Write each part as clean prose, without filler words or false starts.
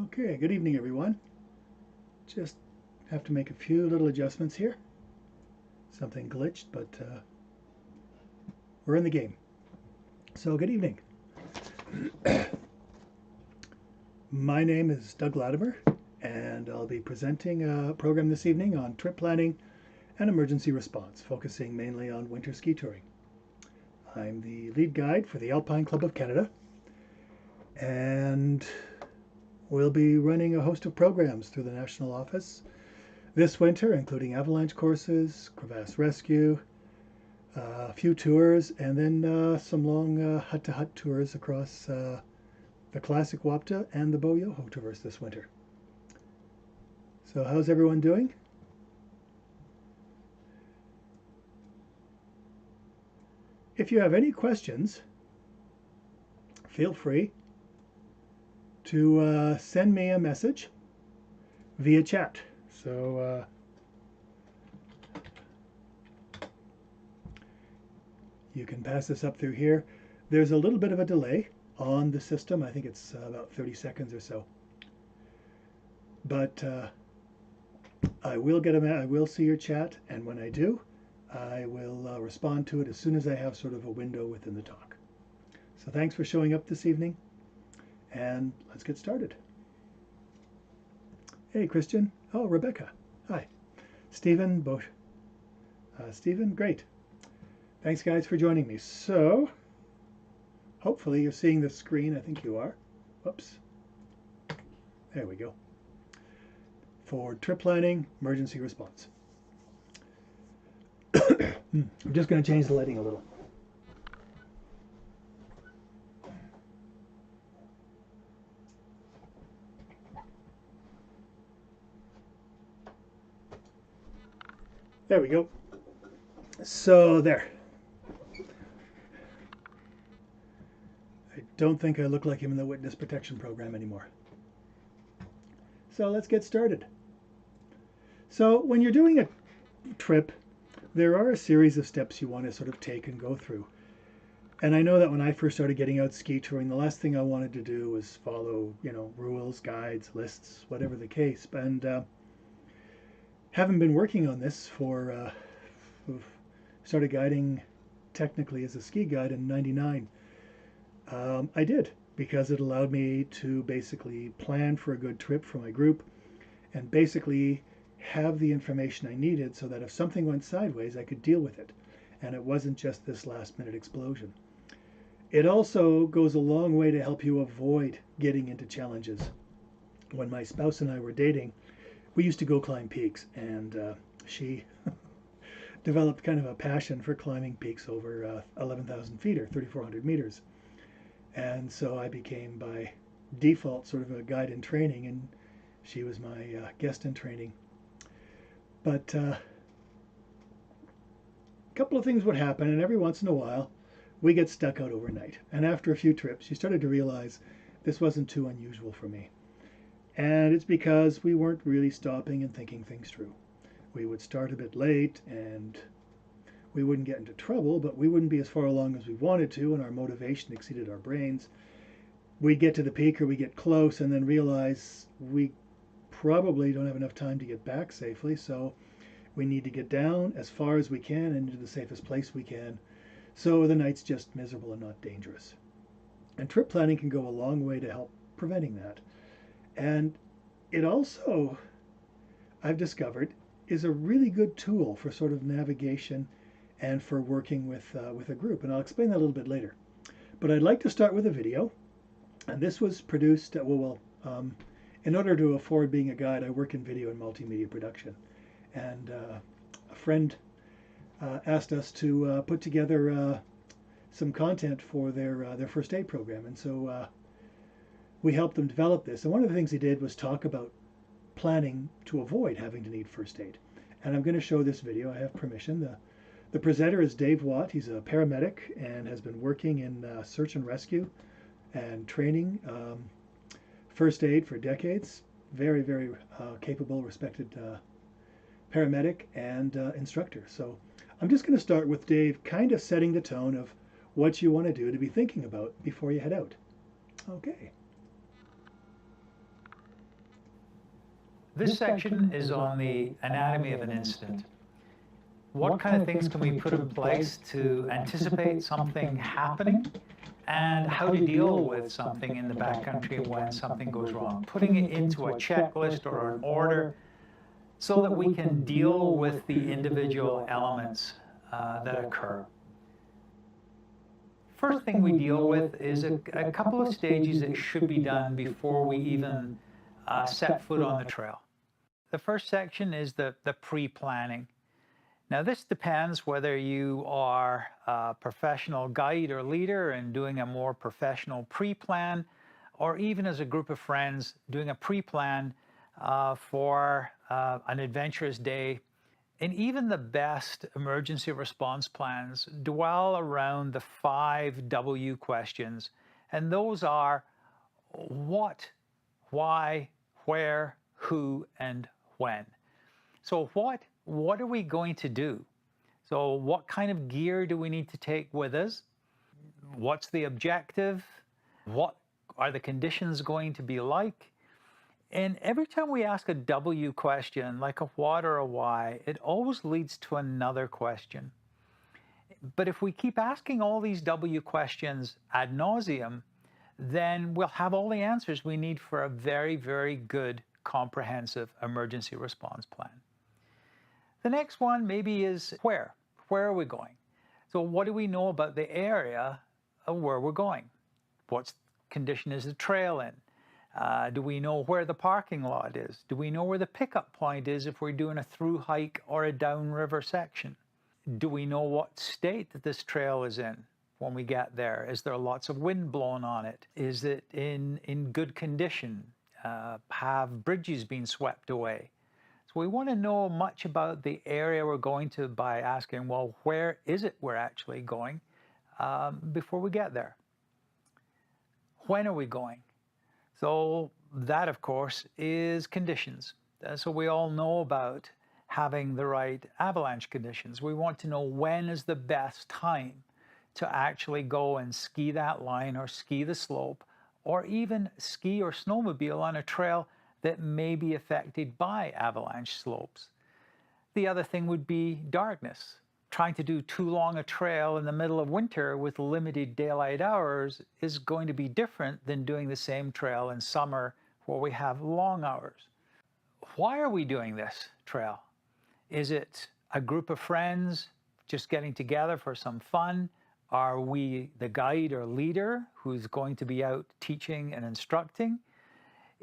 Okay, good evening everyone. Just have to make a few little adjustments here. Something glitched, but we're in the game. So good evening. My name is Doug Latimer, and I'll be presenting a program this evening on trip planning and emergency response, focusing mainly on winter ski touring. I'm the lead guide for the Alpine Club of Canada, and we'll be running a host of programs through the national office this winter, including avalanche courses, crevasse rescue, a few tours, and then some long hut-to-hut tours across the classic Wapta and the Bo-Yoho tours this winter. So how's everyone doing? If you have any questions, feel free to send me a message via chat. So you can pass this up through here. There's a little bit of a delay on the system. I think it's about 30 seconds or so. But I will see your chat, and when I do, I will respond to it as soon as I have sort of a window within the talk. So thanks for showing up this evening, and let's get started. Hey, Christian. Oh, Rebecca. Hi. Stephen, both. Stephen, great. Thanks, guys, for joining me. So, hopefully you're seeing the screen. I think you are. Whoops. There we go. For trip planning, emergency response. I'm just going to change the lighting a little. There we go. So there. I don't think I look like him in the witness protection program anymore. So let's get started. So when you're doing a trip, there are a series of steps you want to sort of take and go through. And I know that when I first started getting out ski touring, the last thing I wanted to do was follow, rules, guides, lists, whatever the case. And having been working on this for, started guiding technically as a ski guide in '99. I did, because it allowed me to basically plan for a good trip for my group and basically have the information I needed so that if something went sideways, I could deal with it. And it wasn't just this last minute explosion. It also goes a long way to help you avoid getting into challenges. When my spouse and I were dating, we used to go climb peaks, and she developed kind of a passion for climbing peaks over 11,000 feet or 3,400 meters. And so I became by default sort of a guide in training, and she was my guest in training. But a couple of things would happen, and every once in a while we get stuck out overnight. And after a few trips, she started to realize this wasn't too unusual for me. And it's because we weren't really stopping and thinking things through. We would start a bit late, and we wouldn't get into trouble, but we wouldn't be as far along as we wanted to, and our motivation exceeded our brains. We'd get to the peak, or we get close, and then realize we probably don't have enough time to get back safely, so we need to get down as far as we can and into the safest place we can, so the night's just miserable and not dangerous. And trip planning can go a long way to help preventing that. And it also, I've discovered, is a really good tool for sort of navigation and for working with a group. And I'll explain that a little bit later. But I'd like to start with a video. And this was produced, in order to afford being a guide, I work in video and multimedia production. And a friend asked us to put together some content for their first aid program. And so we helped them develop this. And one of the things he did was talk about planning to avoid having to need first aid. And I'm going to show this video. I have permission. The presenter is Dave Watt. He's a paramedic and has been working in search and rescue and training first aid for decades. Very, very capable, respected paramedic and instructor. So I'm just going to start with Dave kind of setting the tone of what you want to do to be thinking about before you head out. Okay. This section is on the anatomy of an incident. What kind of things can we put in place to anticipate something happening, and how to deal with something in the backcountry when something goes wrong? Putting it into a checklist or an order so that we can deal with the individual elements that occur. First thing we deal with is a couple of stages that should be done before we even set foot on the trail. The first section is the pre-planning. Now this depends whether you are a professional guide or leader and doing a more professional pre-plan, or even as a group of friends doing a pre-plan for an adventurous day. And even the best emergency response plans dwell around the 5 W questions. And those are what, why, where, who, and when. So what are we going to do? So what kind of gear do we need to take with us? What's the objective? What are the conditions going to be like? And every time we ask a W question, like a what or a why, it always leads to another question. But if we keep asking all these W questions ad nauseum, then we'll have all the answers we need for a very, very good, comprehensive emergency response plan. The next one maybe is where. Where are we going? So what do we know about the area of where we're going? What condition is the trail in? Do we know where the parking lot is? Do we know where the pickup point is if we're doing a through hike or a downriver section? Do we know what state that this trail is in when we get there? Is there lots of wind blowing on it? Is it in good condition? Have bridges been swept away? So we want to know much about the area we're going to by asking, well, where is it we're actually going before we get there? When are we going? So that, of course, is conditions. So we all know about having the right avalanche conditions. We want to know when is the best time to actually go and ski that line or ski the slope, or even ski or snowmobile on a trail that may be affected by avalanche slopes. The other thing would be darkness. Trying to do too long a trail in the middle of winter with limited daylight hours is going to be different than doing the same trail in summer where we have long hours. Why are we doing this trail? Is it a group of friends just getting together for some fun? Are we the guide or leader who's going to be out teaching and instructing?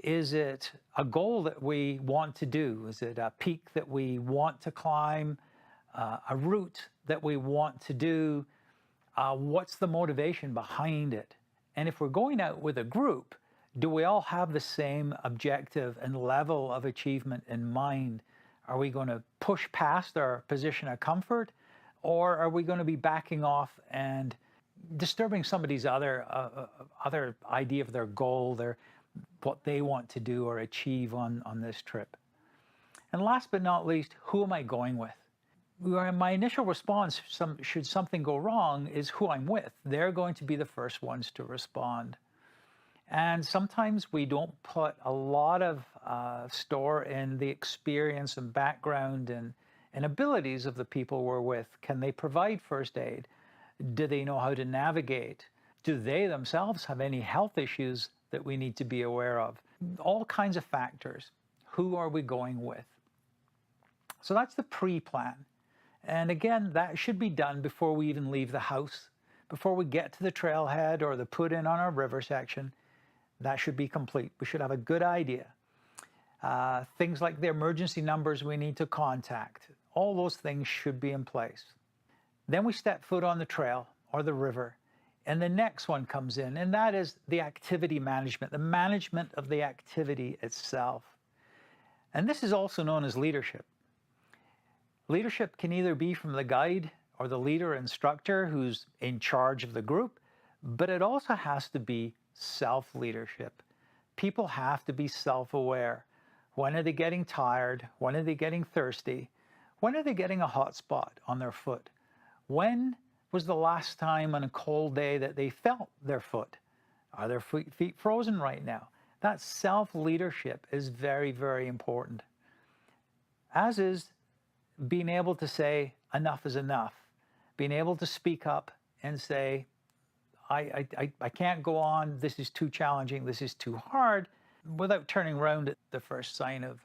Is it a goal that we want to do? Is it a peak that we want to climb? A route that we want to do? What's the motivation behind it? And if we're going out with a group, do we all have the same objective and level of achievement in mind? Are we going to push past our position of comfort, or are we going to be backing off and disturbing somebody's other idea of their goal, what they want to do or achieve on this trip? And last but not least, who am I going with? My initial response, should something go wrong, is who I'm with. They're going to be the first ones to respond. And sometimes we don't put a lot of store in the experience and background and abilities of the people we're with. Can they provide first aid? Do they know how to navigate? Do they themselves have any health issues that we need to be aware of? All kinds of factors. Who are we going with? So that's the pre-plan. And again, that should be done before we even leave the house, before we get to the trailhead or the put-in on our river section. That should be complete. We should have a good idea. Things like the emergency numbers we need to contact, all those things should be in place. Then we step foot on the trail or the river, and the next one comes in, and that is the activity management, the management of the activity itself. And this is also known as leadership. Leadership can either be from the guide or the leader instructor who's in charge of the group, but it also has to be self-leadership. People have to be self-aware. When are they getting tired? When are they getting thirsty? When are they getting a hot spot on their foot? When was the last time on a cold day that they felt their foot? Are their feet frozen right now? That self-leadership is very, very important, as is being able to say enough is enough, being able to speak up and say, I can't go on, this is too challenging, this is too hard, without turning around at the first sign of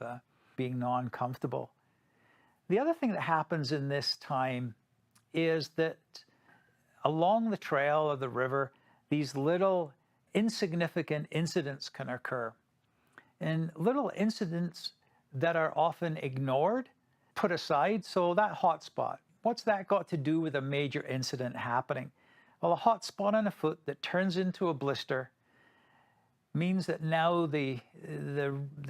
being non-comfortable. The other thing that happens in this time is that along the trail or the river, these little insignificant incidents can occur. And little incidents that are often ignored, put aside. So that hot spot, what's that got to do with a major incident happening? Well, a hot spot on a foot that turns into a blister means that now the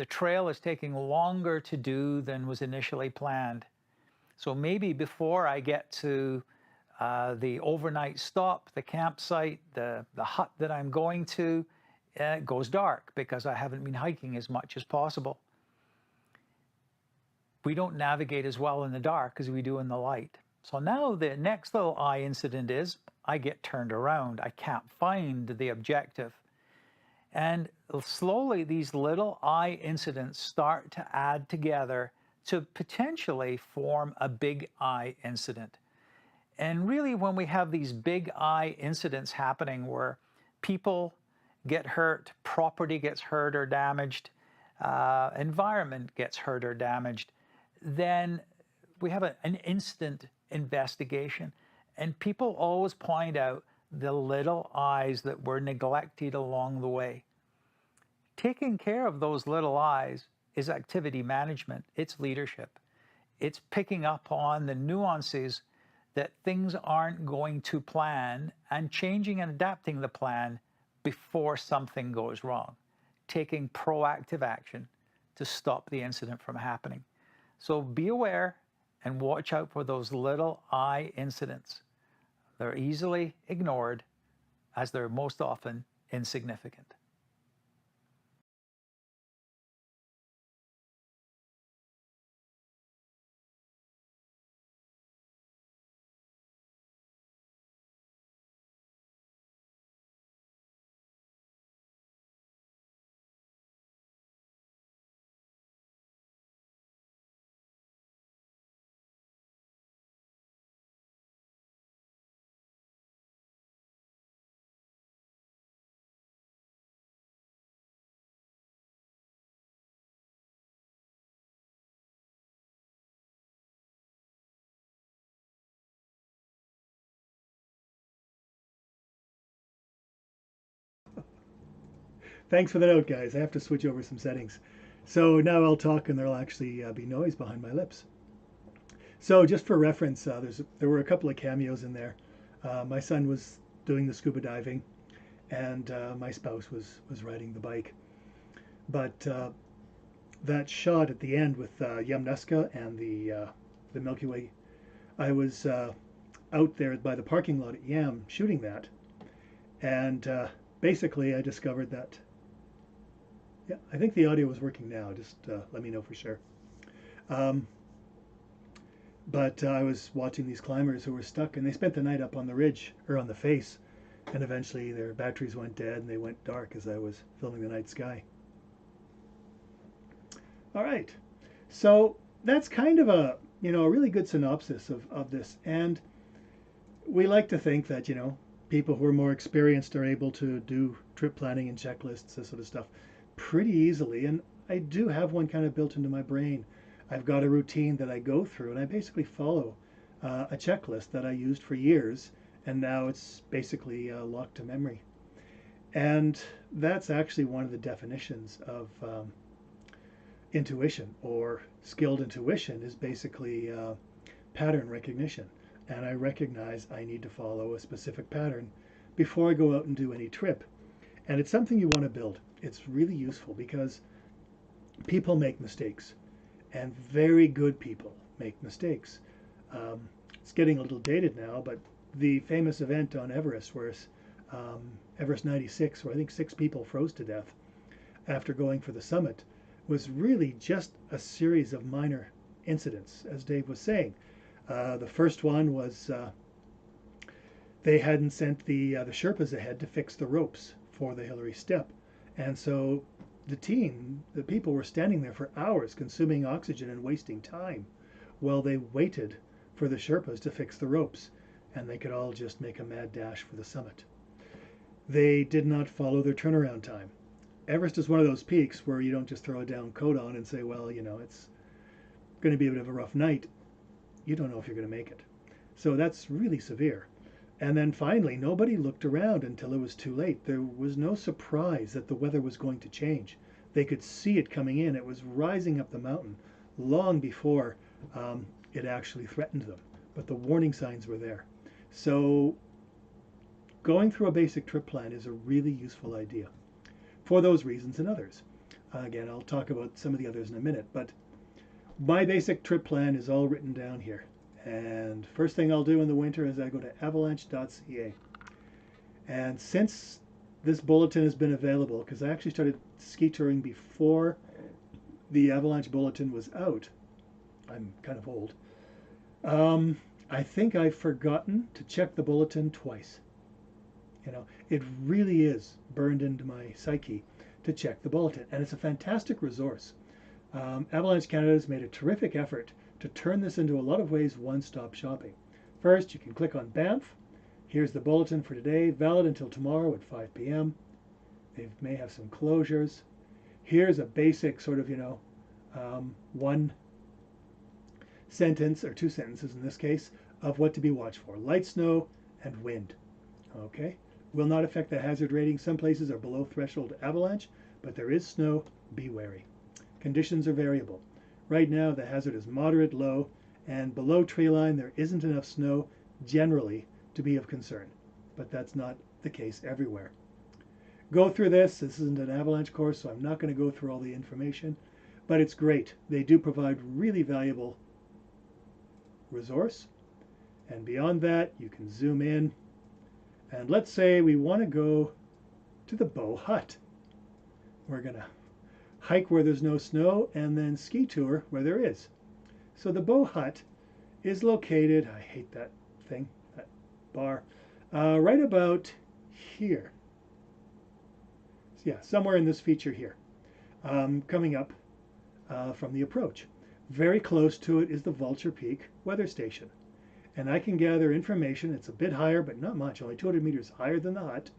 trail is taking longer to do than was initially planned. So maybe before I get to the overnight stop, the campsite, the hut that I'm going to, it goes dark because I haven't been hiking as much as possible. We don't navigate as well in the dark as we do in the light. So now the next little eye incident is I get turned around. I can't find the objective. And slowly these little eye incidents start to add together to potentially form a big eye incident. And really, when we have these big eye incidents happening where people get hurt, property gets hurt or damaged, environment gets hurt or damaged, then we have an instant investigation. And people always point out the little eyes that were neglected along the way. Taking care of those little eyes is activity management. It's leadership. It's picking up on the nuances that things aren't going to plan and changing and adapting the plan before something goes wrong. Taking proactive action to stop the incident from happening. So be aware and watch out for those little eye incidents. They're easily ignored as they're most often insignificant. Thanks for the note, guys. I have to switch over some settings. So now I'll talk and there'll actually be noise behind my lips. So just for reference, there were a couple of cameos in there. My son was doing the scuba diving, and my spouse was riding the bike. But that shot at the end with Yamnuska and the Milky Way, I was out there by the parking lot at Yam shooting that, and basically I discovered that. Yeah, I think the audio is working now. Just let me know for sure. But I was watching these climbers who were stuck, and they spent the night up on the ridge, or on the face, and eventually their batteries went dead and they went dark as I was filming the night sky. All right, so that's kind of a a really good synopsis of this, and we like to think that people who are more experienced are able to do trip planning and checklists, this sort of stuff, pretty easily, and I do have one kind of built into my brain. I've got a routine that I go through, and I basically follow a checklist that I used for years, and now it's basically locked to memory. And that's actually one of the definitions of intuition, or skilled intuition, is basically pattern recognition. And I recognize I need to follow a specific pattern before I go out and do any trip. And it's something you want to build. It's really useful because people make mistakes, and very good people make mistakes. It's getting a little dated now, but the famous event on Everest, where Everest 96, where I think 6 people froze to death after going for the summit, was really just a series of minor incidents, as Dave was saying. The first one was they hadn't sent the Sherpas ahead to fix the ropes for the Hillary step, and so the people were standing there for hours consuming oxygen and wasting time while they waited for the Sherpas to fix the ropes, and they could all just make a mad dash for the summit. They did not follow their turnaround time. Everest is one of those peaks where you don't just throw a down coat on and say, well, it's going to be a bit of a rough night. You don't know if you're going to make it. So that's really severe. And then finally, nobody looked around until it was too late. There was no surprise that the weather was going to change. They could see it coming in. It was rising up the mountain long before it actually threatened them. But the warning signs were there. So going through a basic trip plan is a really useful idea for those reasons and others. Again, I'll talk about some of the others in a minute, but my basic trip plan is all written down here. And first thing I'll do in the winter is I go to avalanche.ca. And since this bulletin has been available, because I actually started ski touring before the Avalanche bulletin was out, I'm kind of old, I think I've forgotten to check the bulletin twice. It really is burned into my psyche to check the bulletin, and it's a fantastic resource. Avalanche Canada has made a terrific effort to turn this into a lot of ways one-stop shopping. First, you can click on Banff. Here's the bulletin for today, valid until tomorrow at 5 p.m. They may have some closures. Here's a basic sort of, one sentence, or two sentences in this case, of what to be watched for. Light snow and wind. Okay? Will not affect the hazard rating. Some places are below threshold avalanche, but there is snow. Be wary. Conditions are variable. Right now, the hazard is moderate, low, and below tree line, there isn't enough snow generally to be of concern, but that's not the case everywhere. Go through this. This isn't an avalanche course, so I'm not going to go through all the information, but it's great. They do provide really valuable resource, and beyond that, you can zoom in, and let's say we want to go to the Bow Hut. We're going to hike where there's no snow, and then ski tour where there is. So the Bow Hut is located, I hate that thing, that bar, right about here. Yeah, somewhere in this feature here, coming up from the approach. Very close to it is the Vulture Peak weather station. And I can gather information. It's a bit higher, but not much, only 200 meters higher than the hut.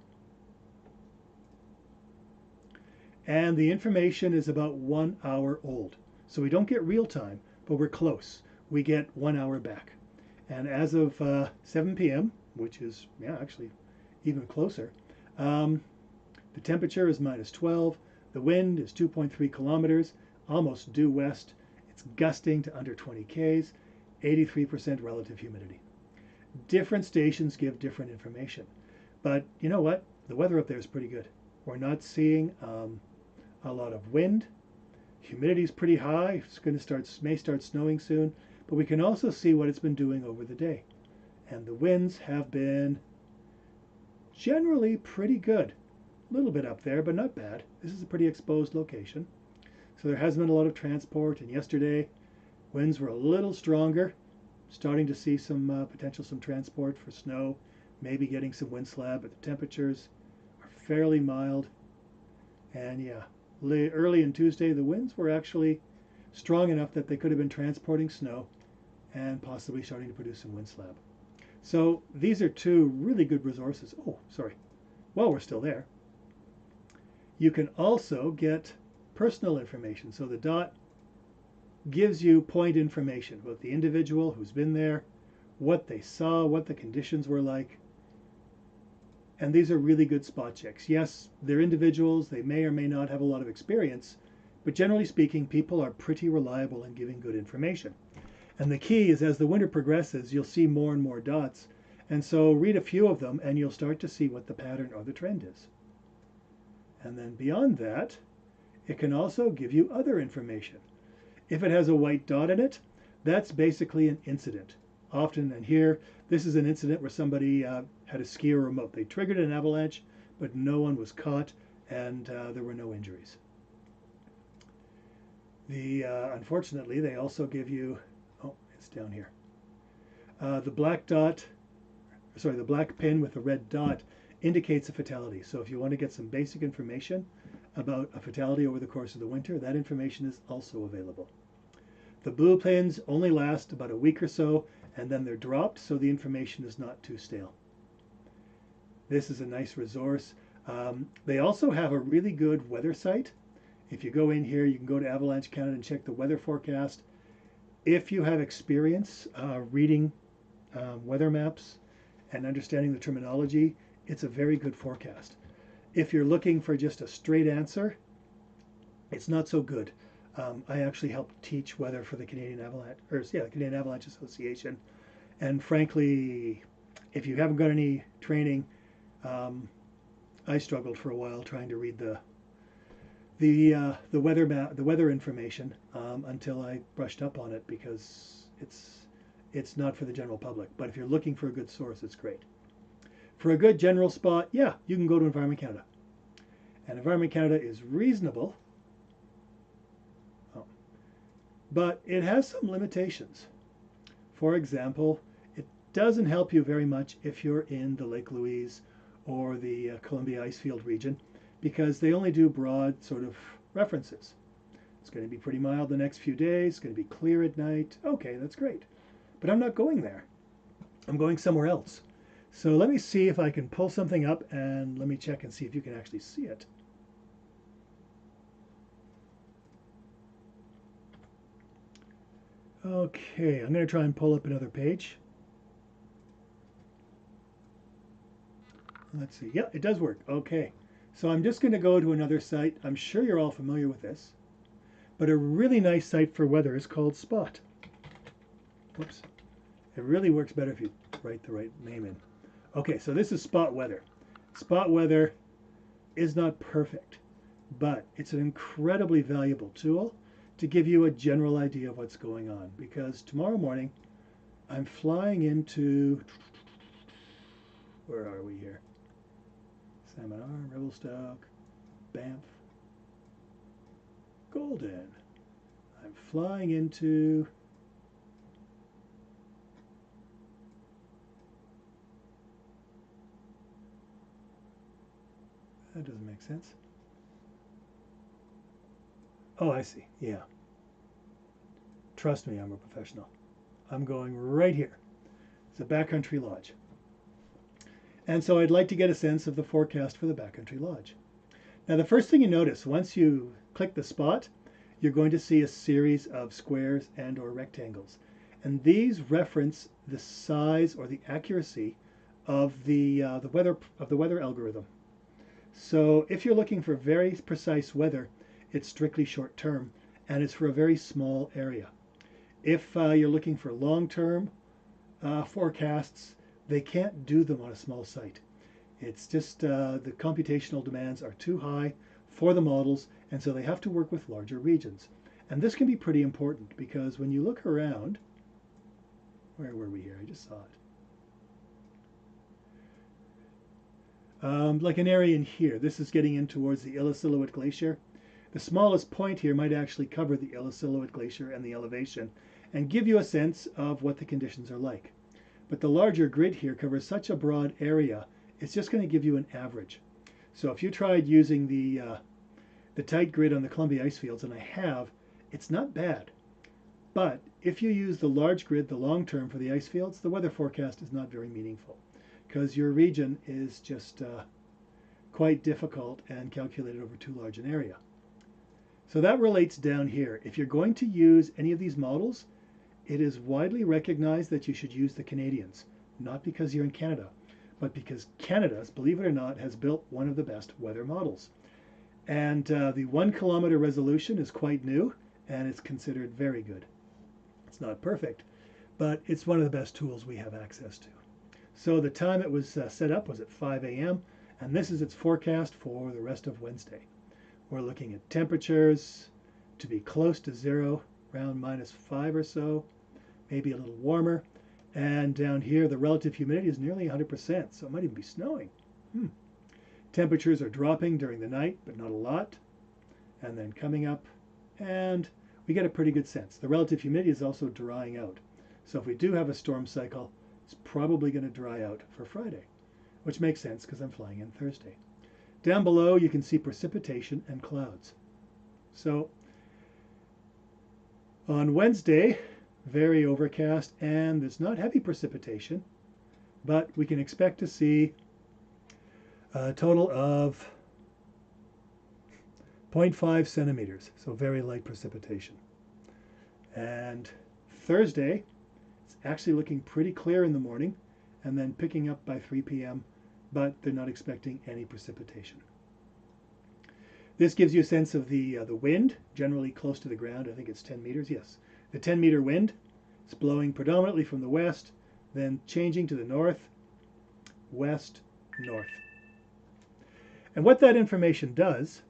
And the information is about 1 hour old. So we don't get real time, but we're close. We get 1 hour back. And as of 7 p.m., which is, actually even closer, the temperature is -12. The wind is 2.3 kilometers, almost due west. It's gusting to under 20 Ks, 83% relative humidity. Different stations give different information. But you know what? The weather up there is pretty good. We're not seeing a lot of wind. Humidity is pretty high. It's going to may start snowing soon. But we can also see what it's been doing over the day. And the winds have been generally pretty good. A little bit up there, but not bad. This is a pretty exposed location. So there has been a lot of transport, and yesterday winds were a little stronger. Starting to see some potential transport for snow, maybe getting some wind slab, but the temperatures are fairly mild. And yeah, early in Tuesday, the winds were actually strong enough that they could have been transporting snow and possibly starting to produce some wind slab. So these are two really good resources. Oh, sorry. Well, we're still there. You can also get personal information. So the dot gives you point information about the individual who's been there, what they saw, what the conditions were like. And these are really good spot checks. Yes, they're individuals. They may or may not have a lot of experience, but generally speaking, people are pretty reliable in giving good information. And the key is as the winter progresses, you'll see more and more dots. And so read a few of them and you'll start to see what the pattern or the trend is. And then beyond that, it can also give you other information. If it has a white dot in it, that's basically an incident. Often, and here, this is an incident where somebody had a skier remote. They triggered an avalanche, but no one was caught, and there were no injuries. Unfortunately, they also give you, oh, it's down here. The black pin with the red dot indicates a fatality. So if you want to get some basic information, about a fatality over the course of the winter, that information is also available. The blue pins only last about a week or so, and then they're dropped, so the information is not too stale. This is a nice resource. They also have a really good weather site. If you go in here, you can go to Avalanche Canada and check the weather forecast. If you have experience reading weather maps and understanding the terminology, it's a very good forecast. If you're looking for just a straight answer, it's not so good. I actually helped teach weather for the Canadian Avalanche Association, and frankly, if you haven't got any training, I struggled for a while trying to read the weather map, the weather information, until I brushed up on it, because it's not for the general public. But if you're looking for a good source, it's great. For a good general spot, yeah, you can go to Environment Canada. And Environment Canada is reasonable, but it has some limitations. For example, it doesn't help you very much if you're in the Lake Louise or the Columbia Icefield region, because they only do broad sort of references. It's going to be pretty mild the next few days, it's going to be clear at night. Okay, that's great. But I'm not going there. I'm going somewhere else. So let me see if I can pull something up, and let me check and see if you can actually see it. Okay, I'm going to try and pull up another page. Let's see. Yeah, it does work. Okay. So I'm just going to go to another site. I'm sure you're all familiar with this, but a really nice site for weather is called Spot. Whoops. It really works better if you write the right name in. Okay, so this is Spot Weather. Spot Weather is not perfect, but it's an incredibly valuable tool to give you a general idea of what's going on, because tomorrow morning I'm flying into, where are we here? Salmon Arm, Revelstoke, Banff, Golden. I'm flying into that doesn't make sense. Oh, I see. Yeah. Trust me, I'm a professional. I'm going right here. It's a backcountry lodge. And so I'd like to get a sense of the forecast for the backcountry lodge. Now, the first thing you notice, once you click the spot, you're going to see a series of squares and or rectangles. And these reference the size or the accuracy of the weather algorithm. So if you're looking for very precise weather, it's strictly short term, and it's for a very small area. If you're looking for long-term forecasts, they can't do them on a small site. It's just the computational demands are too high for the models, and so they have to work with larger regions. And this can be pretty important, because when you look around, where were we here? I just saw it. Like an area in here, this is getting in towards the Illecillewaet Glacier. The smallest point here might actually cover the Illecillewaet Glacier and the elevation, and give you a sense of what the conditions are like. But the larger grid here covers such a broad area, it's just going to give you an average. So if you tried using the tight grid on the Columbia icefields, and I have, it's not bad. But if you use the large grid, the long term for the icefields, the weather forecast is not very meaningful, because your region is just quite difficult and calculated over too large an area. So that relates down here. If you're going to use any of these models, it is widely recognized that you should use the Canadians, not because you're in Canada, but because Canada, believe it or not, has built one of the best weather models. And the 1 kilometer resolution is quite new, and it's considered very good. It's not perfect, but it's one of the best tools we have access to. So the time it was set up was at 5 a.m., and this is its forecast for the rest of Wednesday. We're looking at temperatures to be close to zero, around -5 or so, maybe a little warmer. And down here, the relative humidity is nearly 100%, so it might even be snowing. Temperatures are dropping during the night, but not a lot. And then coming up, and we get a pretty good sense. The relative humidity is also drying out. So if we do have a storm cycle, it's probably going to dry out for Friday, which makes sense because I'm flying in Thursday. Down below you can see precipitation and clouds. So on Wednesday, very overcast, and there's not heavy precipitation, but we can expect to see a total of 0.5 centimeters, so very light precipitation. And Thursday, it's actually looking pretty clear in the morning and then picking up by 3 p.m., but they're not expecting any precipitation. This gives you a sense of the wind, generally close to the ground. I think it's 10 meters, yes. The 10-meter wind, it's blowing predominantly from the west, then changing to the north, west, north. And what that information does,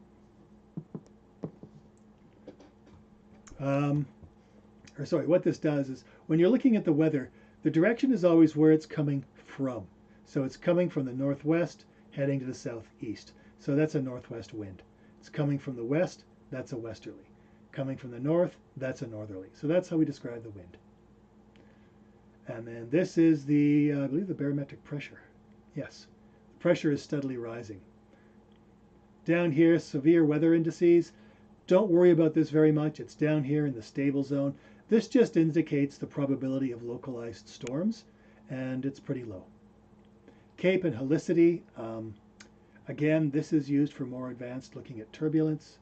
what this does is when you're looking at the weather, the direction is always where it's coming from. So it's coming from the northwest, heading to the southeast. So that's a northwest wind. It's coming from the west, that's a westerly. Coming from the north, that's a northerly. So that's how we describe the wind. And then this is the, I believe, the barometric pressure. Yes, the pressure is steadily rising. Down here, severe weather indices. Don't worry about this very much. It's down here in the stable zone. This just indicates the probability of localized storms, and it's pretty low. CAPE and helicity. Again, this is used for more advanced looking at turbulence.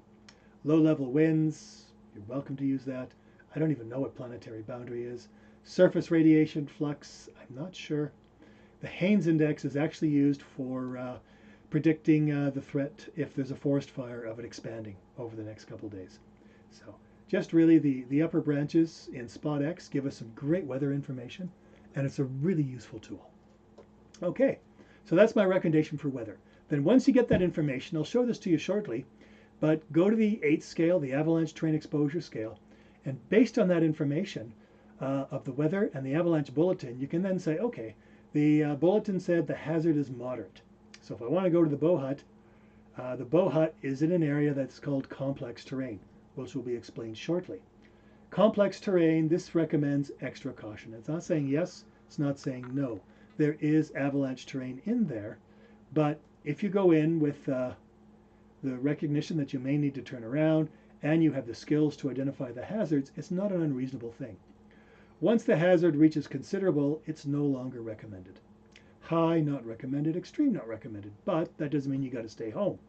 Low-level winds, you're welcome to use that. I don't even know what planetary boundary is. Surface radiation flux, I'm not sure. The Haynes index is actually used for predicting the threat if there's a forest fire of it expanding over the next couple days. So just really the upper branches in Spot X give us some great weather information, and it's a really useful tool. Okay, so that's my recommendation for weather. Then once you get that information, I'll show this to you shortly, but go to the 8th scale, the avalanche terrain exposure scale, and based on that information of the weather and the avalanche bulletin, you can then say, okay, the bulletin said the hazard is moderate. So if I want to go to the bow hut is in an area that's called complex terrain, which will be explained shortly. Complex terrain, this recommends extra caution. It's not saying yes, it's not saying no. There is avalanche terrain in there, but if you go in with the recognition that you may need to turn around and you have the skills to identify the hazards, it's not an unreasonable thing. Once the hazard reaches considerable, it's no longer recommended. High, not recommended. Extreme, not recommended. But that doesn't mean you got to stay home,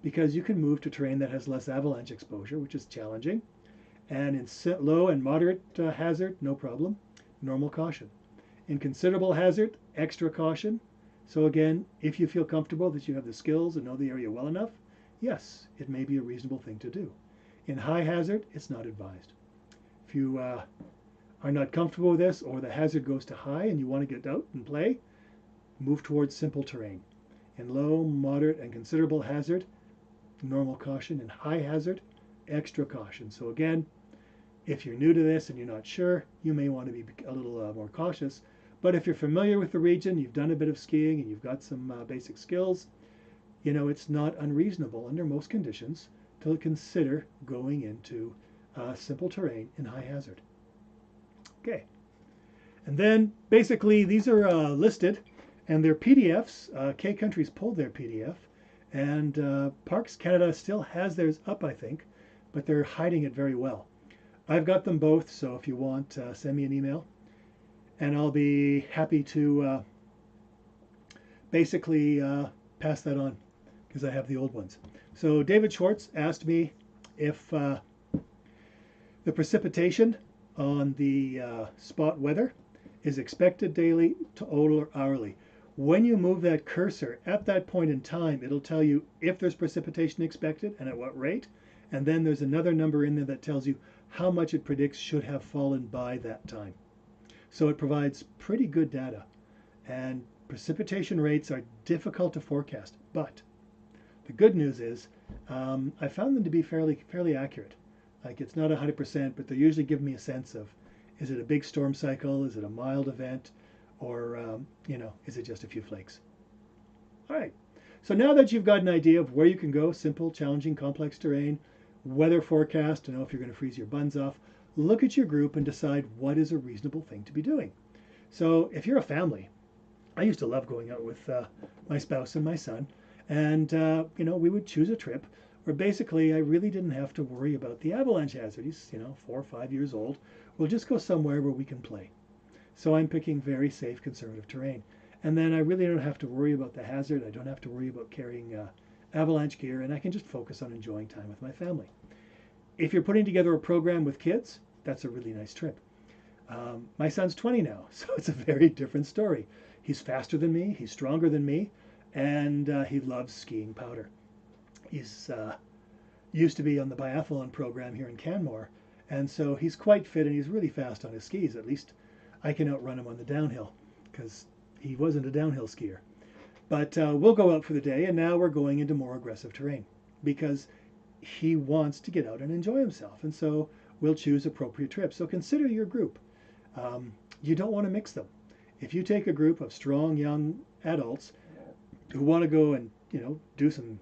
because you can move to terrain that has less avalanche exposure, which is challenging. And in low and moderate hazard, no problem. Normal caution. In considerable hazard, extra caution. So again, if you feel comfortable that you have the skills and know the area well enough, yes, it may be a reasonable thing to do. In high hazard, it's not advised. If you are not comfortable with this, or the hazard goes to high and you want to get out and play, move towards simple terrain. In low, moderate, and considerable hazard, normal caution. In high hazard, extra caution. So again, if you're new to this and you're not sure, you may want to be a little more cautious. But if you're familiar with the region, you've done a bit of skiing and you've got some basic skills, you know, it's not unreasonable under most conditions to consider going into simple terrain in high hazard. Okay. And then basically these are listed, and they're PDFs. K Countries pulled their PDF, and Parks Canada still has theirs up, I think, but they're hiding it very well. I've got them both, so if you want, send me an email, and I'll be happy to basically pass that on, because I have the old ones. So David Schwartz asked me if the precipitation on the spot weather is expected daily or hourly. When you move that cursor at that point in time, it'll tell you if there's precipitation expected and at what rate, and then there's another number in there that tells you how much it predicts should have fallen by that time. So it provides pretty good data, and precipitation rates are difficult to forecast, but the good news is I found them to be fairly accurate. Like, it's not 100%, but they usually give me a sense of, is it a big storm cycle, is it a mild event, or is it just a few flakes? All right, so now that you've got an idea of where you can go, simple, challenging, complex terrain, weather forecast to know if you're going to freeze your buns off, look at your group and decide what is a reasonable thing to be doing. So if you're a family, I used to love going out with my spouse and my son, And, we would choose a trip where basically I really didn't have to worry about the avalanche hazard. He's, 4 or 5 years old. We'll just go somewhere where we can play. So I'm picking very safe, conservative terrain. And then I really don't have to worry about the hazard. I don't have to worry about carrying avalanche gear, and I can just focus on enjoying time with my family. If you're putting together a program with kids, that's a really nice trip. My son's 20 now, so it's a very different story. He's faster than me, he's stronger than me, and he loves skiing powder. He's used to be on the biathlon program here in Canmore, and so he's quite fit and he's really fast on his skis. At least I can outrun him on the downhill because he wasn't a downhill skier. But we'll go out for the day, and now we're going into more aggressive terrain because he wants to get out and enjoy himself. And so we'll choose appropriate trips. So consider your group. You don't want to mix them. If you take a group of strong young adults who want to go and do some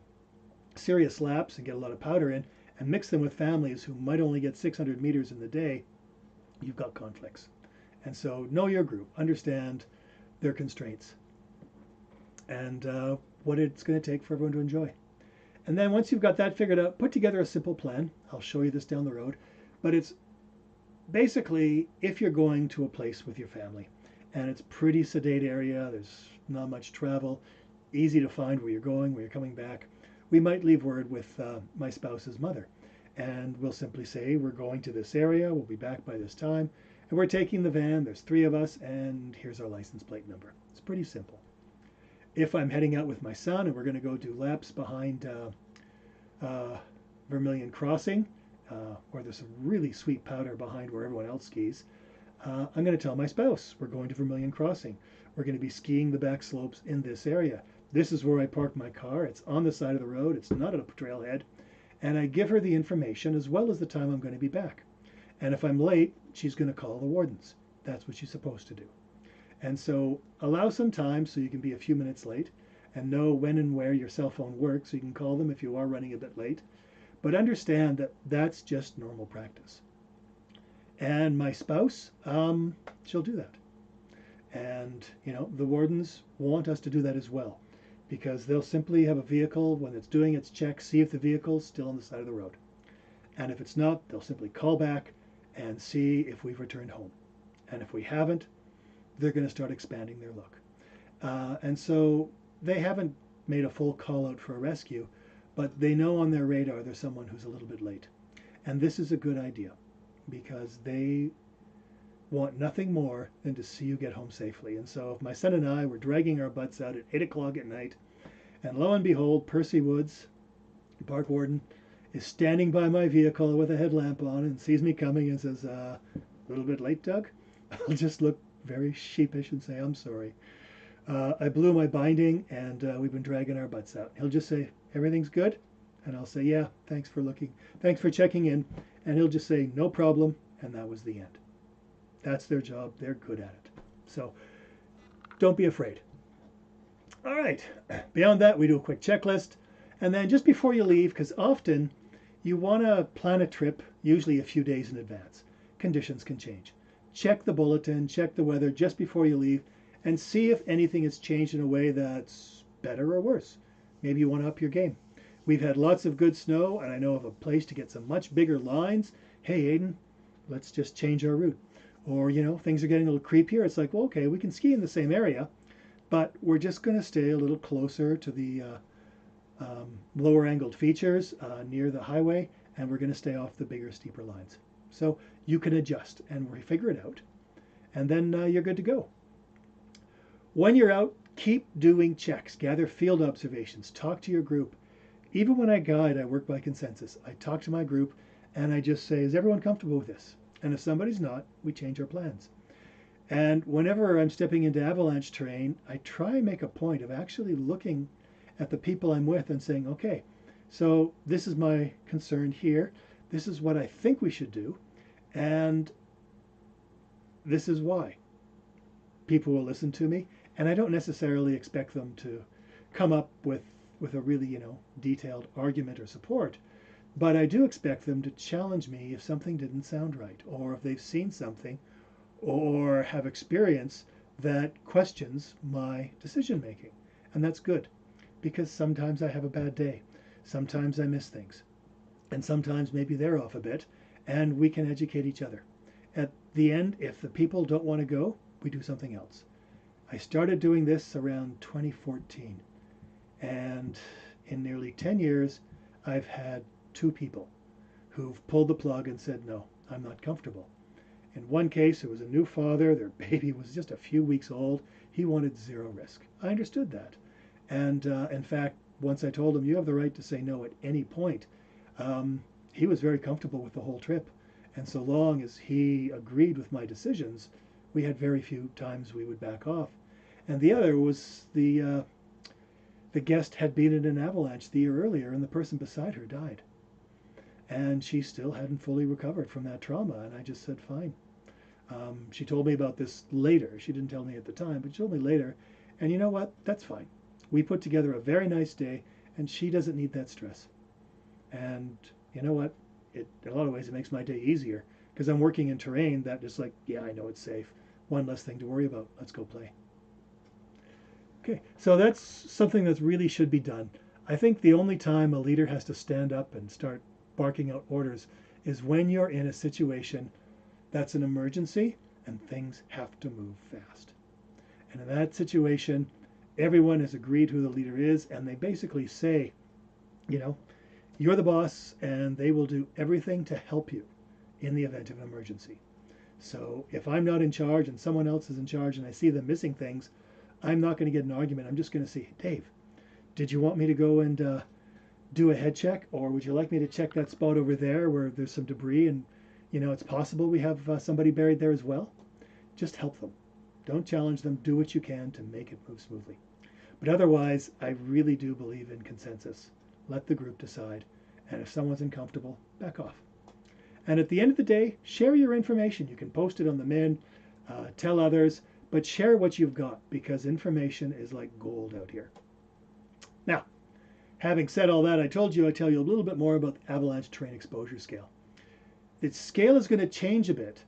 serious laps and get a lot of powder in, and mix them with families who might only get 600 meters in the day, you've got conflicts. And so know your group, understand their constraints, and what it's going to take for everyone to enjoy. And then once you've got that figured out, put together a simple plan. I'll show you this down the road, but it's basically if you're going to a place with your family and it's pretty sedate area, there's not much travel, easy to find where you're going, where you're coming back, we might leave word with my spouse's mother, and we'll simply say we're going to this area, we'll be back by this time, and we're taking the van, there's 3 of us, and here's our license plate number. It's pretty simple. If I'm heading out with my son and we're going to go do laps behind Vermilion Crossing, where there's some really sweet powder behind where everyone else skis, I'm going to tell my spouse we're going to Vermilion Crossing. We're going to be skiing the back slopes in this area. This is where I park my car. It's on the side of the road. It's not at a trailhead. And I give her the information as well as the time I'm going to be back. And if I'm late, she's going to call the wardens. That's what she's supposed to do. And so allow some time so you can be a few minutes late and know when and where your cell phone works so you can call them if you are running a bit late. But understand that that's just normal practice. And my spouse, she'll do that. And, the wardens want us to do that as well, because they'll simply have a vehicle when it's doing its check, see if the vehicle's still on the side of the road. And if it's not, they'll simply call back and see if we've returned home. And if we haven't, they're going to start expanding their look. And so they haven't made a full call out for a rescue, but they know on their radar there's someone who's a little bit late. And this is a good idea because they want nothing more than to see you get home safely. And so if my son and I were dragging our butts out at 8 o'clock at night, and lo and behold, Percy Woods, park warden, is standing by my vehicle with a headlamp on and sees me coming and says, a little bit late, Doug? I'll just look very sheepish and say, I'm sorry. I blew my binding and we've been dragging our butts out. He'll just say, everything's good? And I'll say, yeah, thanks for looking. Thanks for checking in. And he'll just say, no problem. And that was the end. That's their job. They're good at it. So don't be afraid. All right. Beyond that, we do a quick checklist. And then just before you leave, because often you want to plan a trip, usually a few days in advance. Conditions can change. Check the bulletin, check the weather just before you leave, and see if anything has changed in a way that's better or worse. Maybe you want to up your game. We've had lots of good snow, and I know of a place to get some much bigger lines. Hey, Aiden, let's just change our route. Or, things are getting a little creepier. It's like, well, okay, we can ski in the same area, but we're just going to stay a little closer to the lower angled features near the highway, and we're going to stay off the bigger, steeper lines. So you can adjust and we figure it out, and then you're good to go. When you're out, keep doing checks, gather field observations, talk to your group. Even when I guide, I work by consensus. I talk to my group and I just say, is everyone comfortable with this? And if somebody's not, we change our plans. And whenever I'm stepping into avalanche terrain, I try and make a point of actually looking at the people I'm with and saying, okay, so this is my concern here. This is what I think we should do. And this is why. People will listen to me. And I don't necessarily expect them to come up with a really, detailed argument or support. But I do expect them to challenge me if something didn't sound right, or if they've seen something or have experience that questions my decision making. And that's good, because sometimes I have a bad day. Sometimes I miss things. And sometimes maybe they're off a bit, and we can educate each other. At the end, if the people don't want to go, we do something else. I started doing this around 2014, and in nearly 10 years, I've had 2 people who've pulled the plug and said, no, I'm not comfortable. In one case, it was a new father. Their baby was just a few weeks old. He wanted 0 risk. I understood that. And in fact, once I told him, you have the right to say no at any point, he was very comfortable with the whole trip. And so long as he agreed with my decisions, we had very few times we would back off. And the other was the guest had been in an avalanche the year earlier, and the person beside her died. And she still hadn't fully recovered from that trauma. And I just said, fine. She told me about this later. She didn't tell me at the time, but she told me later. And you know what? That's fine. We put together a very nice day, and she doesn't need that stress. And you know what? In a lot of ways, it makes my day easier because I'm working in terrain that just like, yeah, I know it's safe. One less thing to worry about. Let's go play. Okay, so that's something that really should be done. I think the only time a leader has to stand up and start barking out orders is when you're in a situation that's an emergency and things have to move fast. And in that situation, everyone has agreed who the leader is, and they basically say, you know, you're the boss, and they will do everything to help you in the event of an emergency. So if I'm not in charge and someone else is in charge and I see them missing things, I'm not going to get an argument. I'm just going to say, Dave, did you want me to go and do a head check, or would you like me to check that spot over there where there's some debris and you know it's possible we have somebody buried there as well? Just help them. Don't challenge them. Do what you can to make it move smoothly. But otherwise, I really do believe in consensus. Let the group decide, and if someone's uncomfortable, back off. And at the end of the day, share your information. You can post it on the Min, tell others, but share what you've got, because information is like gold out here. Now, having said all that, I told you I'd tell you a little bit more about the avalanche terrain exposure scale. Its scale is going to change a bit,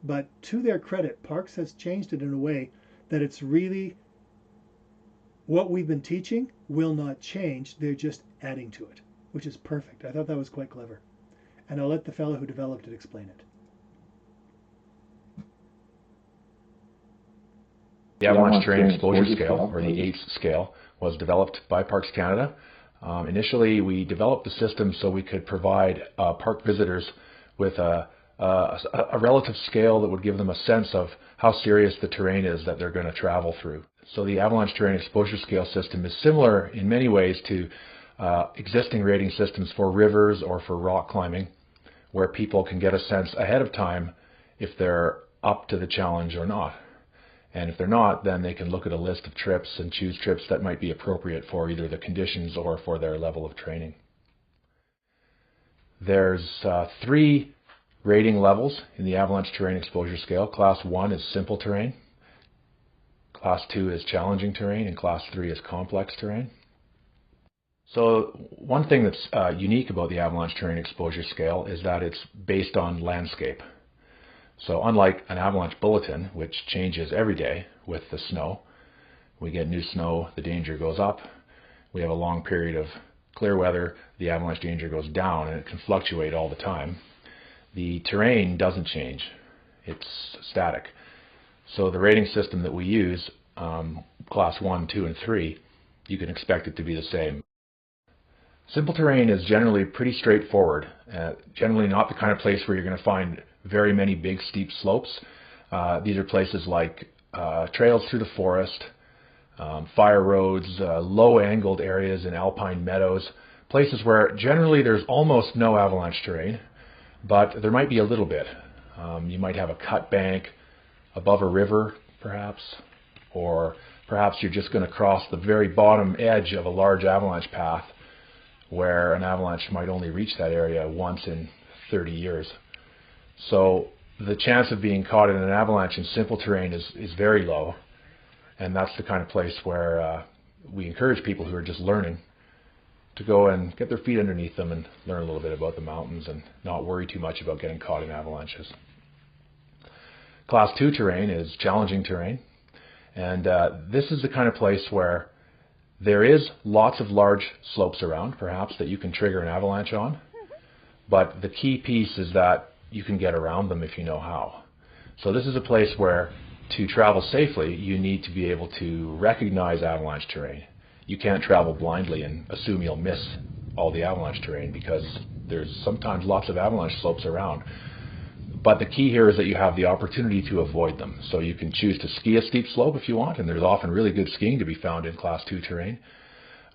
but to their credit, Parks has changed it in a way that it's really what we've been teaching will not change. They're just adding to it, which is perfect. I thought that was quite clever. And I'll let the fellow who developed it explain it. The avalanche terrain exposure scale, or the ACE scale, was developed by Parks Canada. Initially, we developed the system so we could provide park visitors with a relative scale that would give them a sense of how serious the terrain is that they're going to travel through. So the avalanche terrain exposure scale system is similar in many ways to existing rating systems for rivers or for rock climbing, where people can get a sense ahead of time if they're up to the challenge or not. And if they're not, then they can look at a list of trips and choose trips that might be appropriate for either the conditions or for their level of training. There's 3 rating levels in the avalanche terrain exposure scale. Class 1 is simple terrain, Class 2 is challenging terrain, and Class 3 is complex terrain. So one thing that's unique about the avalanche terrain exposure scale is that it's based on landscape. So unlike an avalanche bulletin, which changes every day with the snow, we get new snow, the danger goes up. We have a long period of clear weather, the avalanche danger goes down, and it can fluctuate all the time. The terrain doesn't change. It's static. So the rating system that we use, Class 1, 2, and 3, you can expect it to be the same. Simple terrain is generally pretty straightforward. Generally not the kind of place where you're going to find very many big steep slopes. These are places like trails through the forest, fire roads, low-angled areas in alpine meadows, places where generally there's almost no avalanche terrain, but there might be a little bit. You might have a cut bank above a river, perhaps, or perhaps you're just going to cross the very bottom edge of a large avalanche path where an avalanche might only reach that area once in 30 years. So the chance of being caught in an avalanche in simple terrain is very low, and that's the kind of place where we encourage people who are just learning to go and get their feet underneath them and learn a little bit about the mountains and not worry too much about getting caught in avalanches. Class 2 terrain is challenging terrain, and this is the kind of place where There is lots of large slopes around, perhaps, that you can trigger an avalanche on, but the key piece is that you can get around them if you know how. So this is a place where, to travel safely, you need to be able to recognize avalanche terrain. You can't travel blindly and assume you'll miss all the avalanche terrain, because there's sometimes lots of avalanche slopes around. But the key here is that you have the opportunity to avoid them. So you can choose to ski a steep slope if you want, and there's often really good skiing to be found in Class 2 terrain.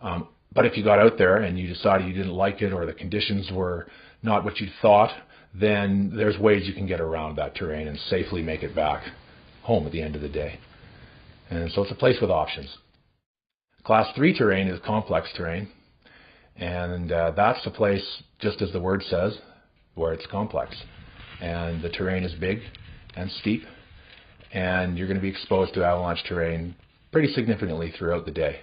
But if you got out there and you decided you didn't like it, or the conditions were not what you thought, then there's ways you can get around that terrain and safely make it back home at the end of the day. And so it's a place with options. Class 3 terrain is complex terrain, and that's the place, just as the word says, where it's complex. And the terrain is big and steep, and you're going to be exposed to avalanche terrain pretty significantly throughout the day.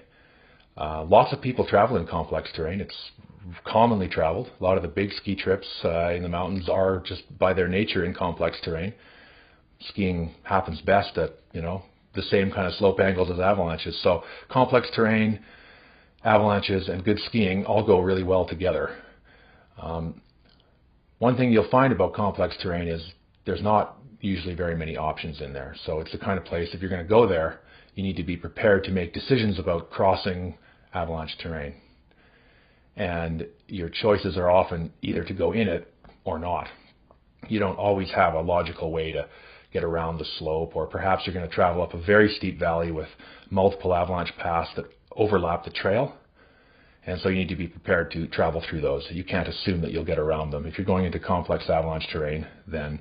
Lots of people travel in complex terrain. It's commonly traveled. A lot of the big ski trips in the mountains are just by their nature in complex terrain. Skiing happens best at, the same kind of slope angles as avalanches. So complex terrain, avalanches, and good skiing all go really well together. One thing you'll find about complex terrain is there's not usually very many options in there. So it's the kind of place, if you're going to go there, you need to be prepared to make decisions about crossing avalanche terrain. And your choices are often either to go in it or not. You don't always have a logical way to get around the slope, or perhaps you're going to travel up a very steep valley with multiple avalanche paths that overlap the trail. And so you need to be prepared to travel through those. You can't assume that you'll get around them. If you're going into complex avalanche terrain, then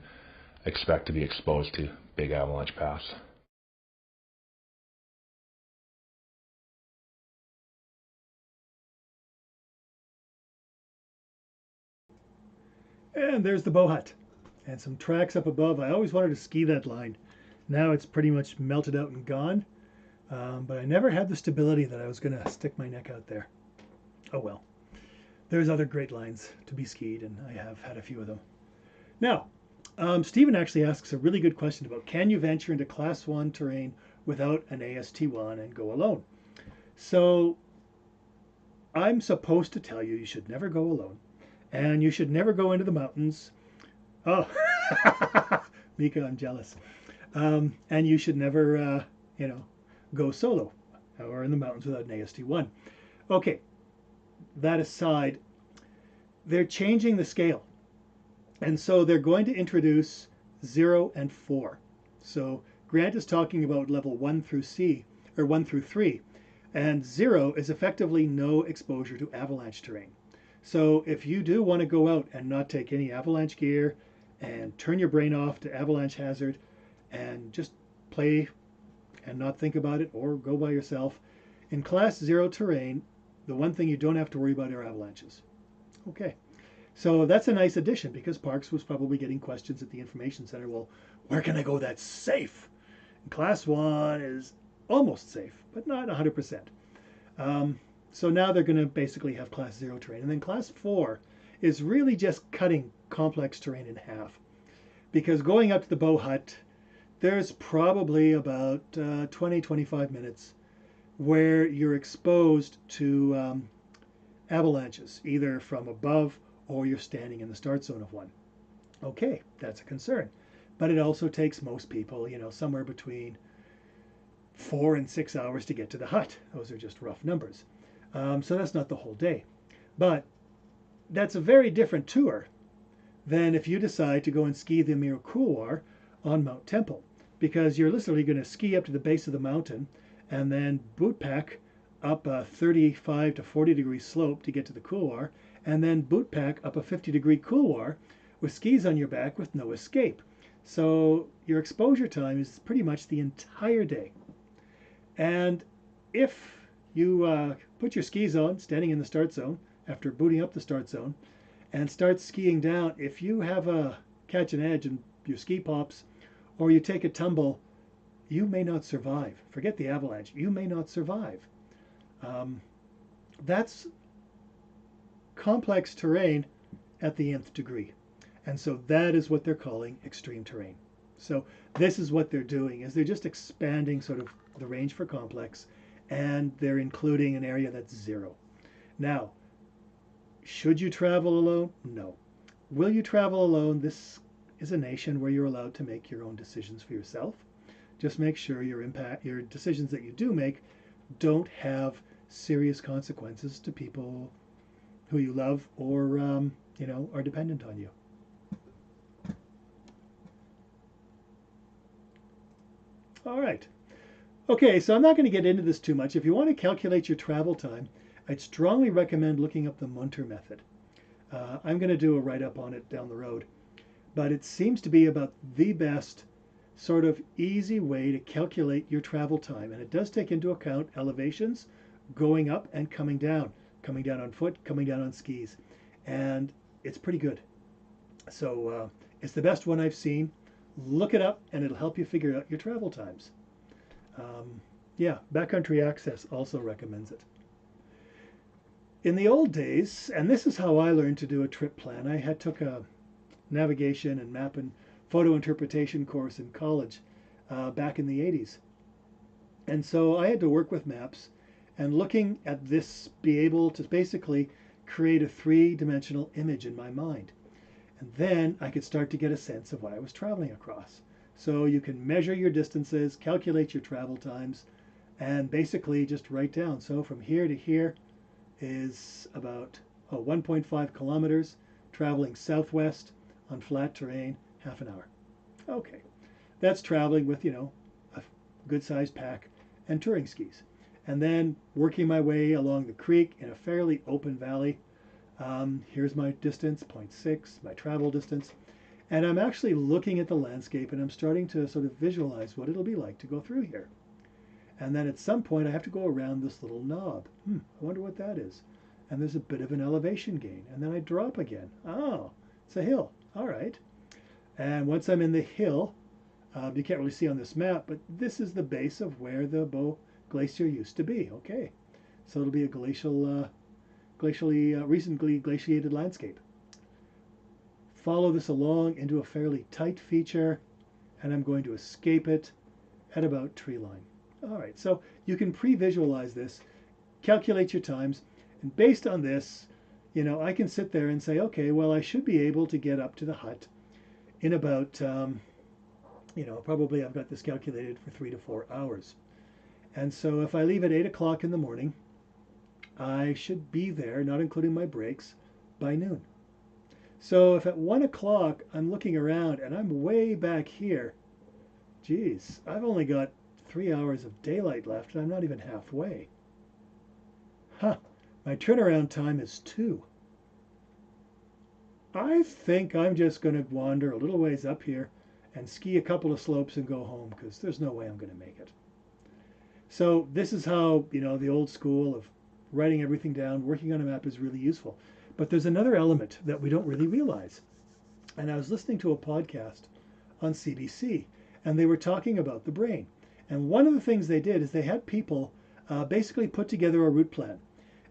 expect to be exposed to big avalanche paths. And there's the bow hut and some tracks up above. I always wanted to ski that line. Now it's pretty much melted out and gone, but I never had the stability that I was going to stick my neck out there. Oh well. There's other great lines to be skied, and I have had a few of them. Now, Stephen actually asks a really good question about, can you venture into Class 1 terrain without an AST1 and go alone? So I'm supposed to tell you should never go alone. And you should never go into the mountains. Oh, Mika, I'm jealous. And you should never, go solo or in the mountains without an AST1. Okay, that aside, they're changing the scale. And so they're going to introduce 0 and 4. So Grant is talking about level 1 through 3. And 0 is effectively no exposure to avalanche terrain. So if you do want to go out and not take any avalanche gear and turn your brain off to avalanche hazard and just play and not think about it, or go by yourself, in Class 0 terrain, the one thing you don't have to worry about are avalanches. Okay, so that's a nice addition, because Parks was probably getting questions at the information center, well, where can I go that's safe? And Class 1 is almost safe, but not 100%. So now they're going to basically have Class 0 terrain. And then Class 4 is really just cutting complex terrain in half. Because going up to the bow hut, there's probably about 20-25 minutes where you're exposed to avalanches, either from above or you're standing in the start zone of one. Okay, that's a concern. But it also takes most people, somewhere between 4 and 6 hours to get to the hut. Those are just rough numbers. So that's not the whole day. But that's a very different tour than if you decide to go and ski the Amir Couloir on Mount Temple, because you're literally going to ski up to the base of the mountain and then boot pack up a 35 to 40 degree slope to get to the couloir, and then boot pack up a 50-degree couloir with skis on your back with no escape. So your exposure time is pretty much the entire day. And if you put your skis on, standing in the start zone, after booting up the start zone, and start skiing down, if you have a catch an edge and your ski pops, or you take a tumble, you may not survive. Forget the avalanche. You may not survive. That's complex terrain at the nth degree. And so that is what they're calling extreme terrain. So this is what they're doing, is they're just expanding sort of the range for complex and they're including an area that's 0. Now, should you travel alone? No. Will you travel alone? This is a nation where you're allowed to make your own decisions for yourself. Just make sure your decisions that you do make don't have serious consequences to people who you love or are dependent on you. All right. Okay, so I'm not going to get into this too much. If you want to calculate your travel time, I'd strongly recommend looking up the Munter method. I'm going to do a write-up on it down the road, but it seems to be about the best sort of easy way to calculate your travel time, and it does take into account elevations, going up and coming down on foot, coming down on skis, and it's pretty good. So it's the best one I've seen. Look it up, and it'll help you figure out your travel times. Yeah, Backcountry Access also recommends it. In the old days, and this is how I learned to do a trip plan, I took a navigation and map and photo interpretation course in college back in the 80s. And so I had to work with maps and looking at this, be able to basically create a 3-dimensional image in my mind. And then I could start to get a sense of what I was traveling across. So you can measure your distances, calculate your travel times, and basically just write down. So from here to here is about 1.5 kilometers, traveling southwest on flat terrain, half an hour. Okay, that's traveling with, a good-sized pack and touring skis. And then working my way along the creek in a fairly open valley. Here's my distance, 0.6, my travel distance. And I'm actually looking at the landscape and I'm starting to sort of visualize what it'll be like to go through here. And then at some point I have to go around this little knob. I wonder what that is. And there's a bit of an elevation gain. And then I drop again. Oh, it's a hill. All right. And once I'm in the hill, you can't really see on this map, but this is the base of where the Bow Glacier used to be. Okay. So it'll be a recently glaciated landscape. Follow this along into a fairly tight feature, and I'm going to escape it at about tree line. All right, so you can pre-visualize this, calculate your times, and based on this, I can sit there and say, okay, well, I should be able to get up to the hut in about, probably I've got this calculated for 3 to 4 hours. And so if I leave at 8 o'clock in the morning, I should be there, not including my breaks, by noon. So if at 1 o'clock I'm looking around and I'm way back here, geez, I've only got 3 hours of daylight left and I'm not even halfway. My turnaround time is 2. I think I'm just going to wander a little ways up here and ski a couple of slopes and go home because there's no way I'm going to make it. So this is how, the old school of writing everything down, working on a map is really useful. But there's another element that we don't really realize. And I was listening to a podcast on CBC, and they were talking about the brain. And one of the things they did is they had people basically put together a route plan.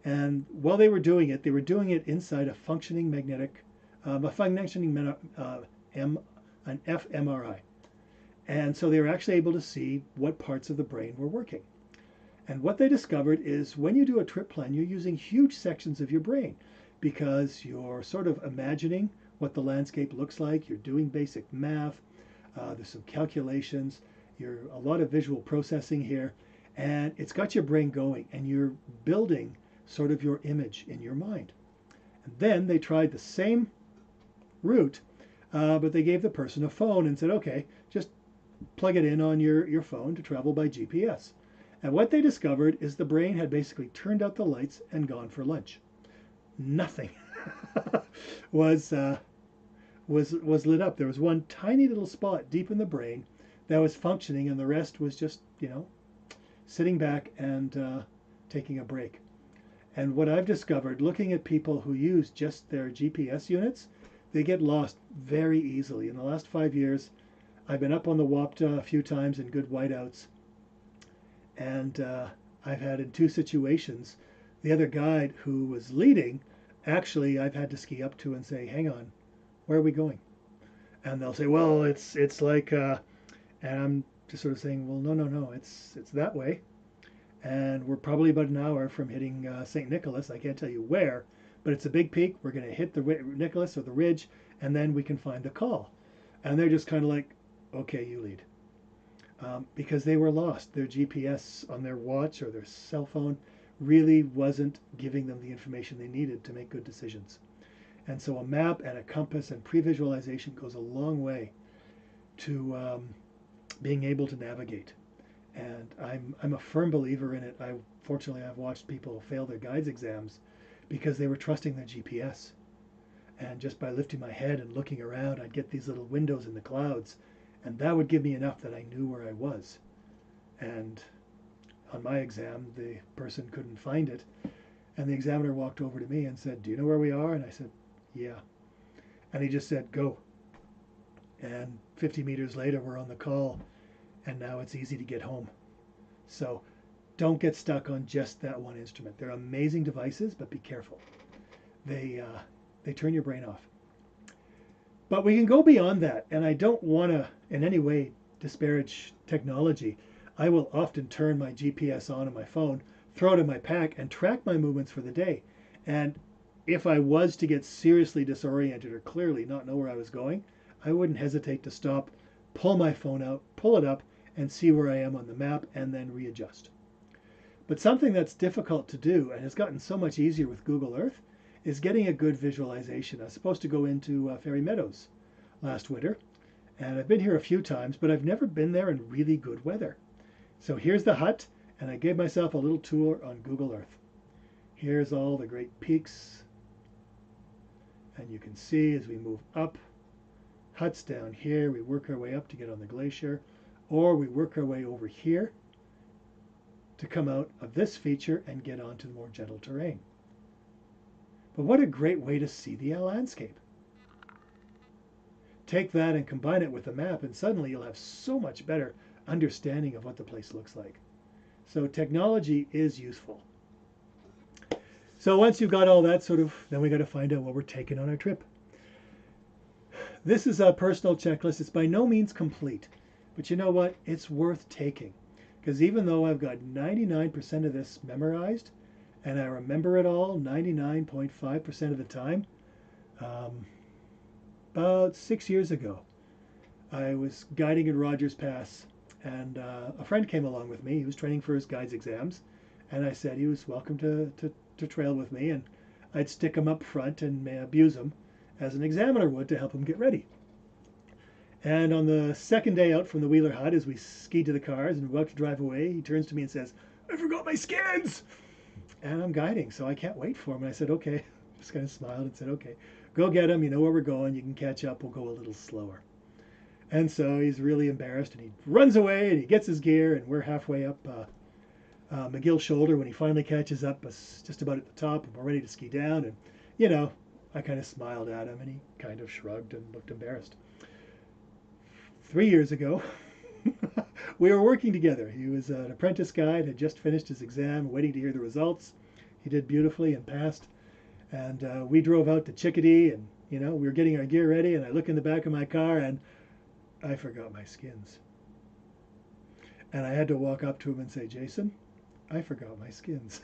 And while they were doing it inside a functioning an fMRI. And so they were actually able to see what parts of the brain were working. And what they discovered is when you do a trip plan, you're using huge sections of your brain because you're sort of imagining what the landscape looks like. You're doing basic math. There's some calculations. A lot of visual processing here. And it's got your brain going and you're building sort of your image in your mind. And then they tried the same route, but they gave the person a phone and said, okay, just plug it in on your phone to travel by GPS. And what they discovered is the brain had basically turned out the lights and gone for lunch. Nothing was lit up. There was one tiny little spot deep in the brain that was functioning, and the rest was just, sitting back and taking a break. And what I've discovered, looking at people who use just their GPS units, they get lost very easily. In the last 5 years, I've been up on the Wapta a few times in good whiteouts. And I've had in 2 situations, the other guide who was leading, actually I've had to ski up to and say, hang on, where are we going? And they'll say, well, it's like, and I'm just sort of saying, well, no, it's that way. and we're probably about an hour from hitting St. Nicholas. I can't tell you where, but it's a big peak. We're going to hit the Nicholas or the ridge, and then we can find the call. And they're just kind of like, okay, you lead. Because they were lost. Their GPS on their watch or their cell phone really wasn't giving them the information they needed to make good decisions. And so a map and a compass and pre-visualization goes a long way to being able to navigate. And I'm a firm believer in it. Fortunately, I've watched people fail their guides exams because they were trusting their GPS. And just by lifting my head and looking around, I'd get these little windows in the clouds, and that would give me enough that I knew where I was. And on my exam, the person couldn't find it, and the examiner walked over to me and said, "Do you know where we are?" And I said, "Yeah." And he just said, "Go." And 50 meters later, we're on the call, and now it's easy to get home. So don't get stuck on just that one instrument. They're amazing devices, but be careful. They turn your brain off. But we can go beyond that, and I don't want to in any way disparage technology. I will often turn my GPS on my phone, throw it in my pack, and track my movements for the day. And if I was to get seriously disoriented or clearly not know where I was going, I wouldn't hesitate to stop, pull my phone out, pull it up, and see where I am on the map, and then readjust. But something that's difficult to do, and has gotten so much easier with Google Earth, is getting a good visualization. I was supposed to go into Fairy Meadows last winter, and I've been here a few times, but I've never been there in really good weather. So here's the hut, and I gave myself a little tour on Google Earth. Here's all the great peaks, and you can see as we move up, huts down here, we work our way up to get on the glacier, or we work our way over here to come out of this feature and get onto the more gentle terrain. But what a great way to see the landscape. Take that and combine it with a map, and suddenly you'll have so much better understanding of what the place looks like. So technology is useful. So once you've got all that then we got to find out what we're taking on our trip. This is a personal checklist. It's by no means complete, but you know what? It's worth taking, because even though I've got 99% of this memorized, and I remember it all 99.5% of the time, about 6 years ago, I was guiding in Rogers Pass, and a friend came along with me. He was training for his guides exams, and I said he was welcome to trail with me, and I'd stick him up front and abuse him as an examiner would to help him get ready. And on the second day out from the Wheeler Hut, as we skied to the cars and were about to drive away, he turns to me and says, "I forgot my skins!" And I'm guiding, so I can't wait for him. And I said, "Okay." Just kind of smiled and said, "Okay, go get him. You know where we're going. You can catch up. We'll go a little slower." And so he's really embarrassed, and he runs away, and he gets his gear, and we're halfway up McGill Shoulder when he finally catches up us just about at the top, and we're ready to ski down. And, you know, I kind of smiled at him, and he kind of shrugged and looked embarrassed. 3 years ago, we were working together. He was an apprentice guide, had just finished his exam, waiting to hear the results. He did beautifully and passed. And we drove out to Chickadee, and, you know, we were getting our gear ready, and I look in the back of my car, and I forgot my skins. And I had to walk up to him and say, "Jason, I forgot my skins."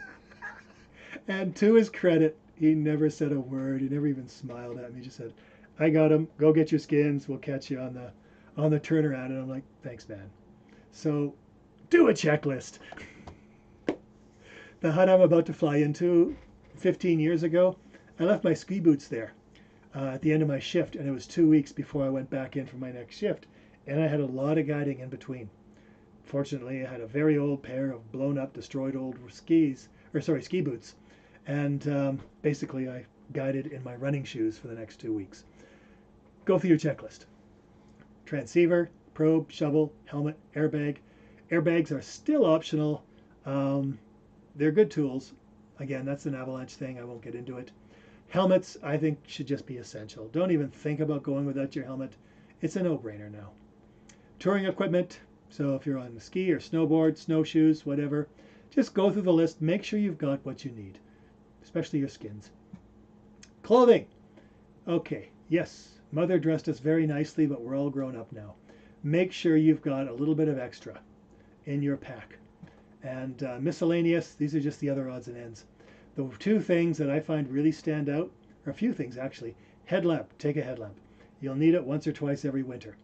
And to his credit, he never said a word. He never even smiled at me. He just said, "I got them. Go get your skins. We'll catch you on the turnaround." And I'm like, "Thanks, man." So do a checklist. The hut I'm about to fly into, 15 years ago, I left my ski boots there at the end of my shift, and it was 2 weeks before I went back in for my next shift, and I had a lot of guiding in between. Fortunately, I had a very old pair of blown up, destroyed old ski boots, and basically I guided in my running shoes for the next 2 weeks. Go through your checklist. Transceiver, probe, shovel, helmet, airbag. Airbags are still optional. They're good tools. Again, that's an avalanche thing. I won't get into it. Helmets, I think, should just be essential. Don't even think about going without your helmet. It's a no-brainer now. Touring equipment. So if you're on the ski or snowboard, snowshoes, whatever, just go through the list. Make sure you've got what you need, especially your skins. Clothing. Okay, yes, Mother dressed us very nicely, but we're all grown up now. Make sure you've got a little bit of extra in your pack. And miscellaneous, these are just the other odds and ends. The two things that I find really stand out, or a few things actually. Headlamp, take a headlamp. You'll need it once or twice every winter.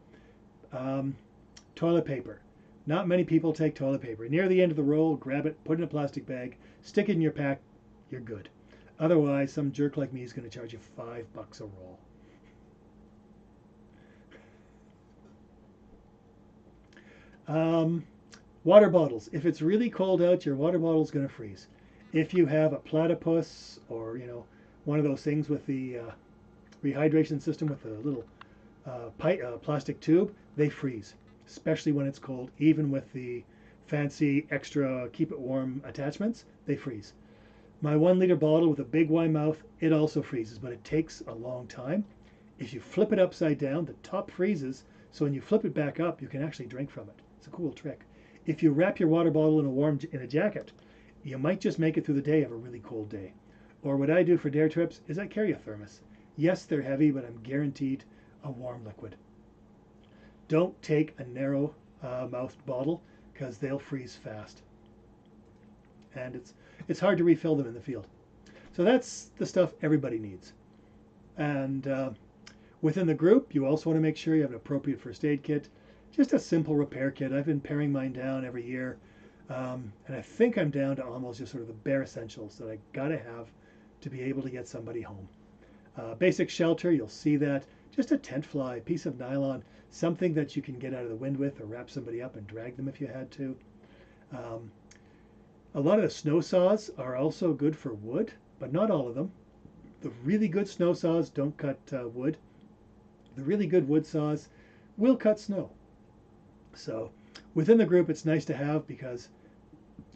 Toilet paper. Not many people take toilet paper. Near the end of the roll, grab it, put it in a plastic bag, stick it in your pack, you're good. Otherwise, some jerk like me is going to charge you $5 a roll. Water bottles. If it's really cold out, your water bottle is going to freeze. If you have a platypus or, one of those things with the rehydration system with a little plastic tube, they freeze, especially when it's cold. Even with the fancy extra keep it warm attachments, they freeze. My 1 liter bottle with a big wide mouth, it also freezes, but it takes a long time. If you flip it upside down, the top freezes, so when you flip it back up, you can actually drink from it. It's a cool trick. If you wrap your water bottle in a jacket, you might just make it through the day of a really cold day. Or what I do for dare trips is I carry a thermos. Yes, they're heavy, but I'm guaranteed a warm liquid. Don't take a narrow mouthed bottle because they'll freeze fast. And it's hard to refill them in the field. So that's the stuff everybody needs. And within the group, you also want to make sure you have an appropriate first aid kit. Just a simple repair kit. I've been paring mine down every year. And I think I'm down to almost just sort of the bare essentials that I gotta have to be able to get somebody home. Basic shelter, you'll see that. Just a tent fly, a piece of nylon, something that you can get out of the wind with or wrap somebody up and drag them if you had to. A lot of the snow saws are also good for wood, but not all of them. The really good snow saws don't cut wood. The really good wood saws will cut snow. So within the group, it's nice to have because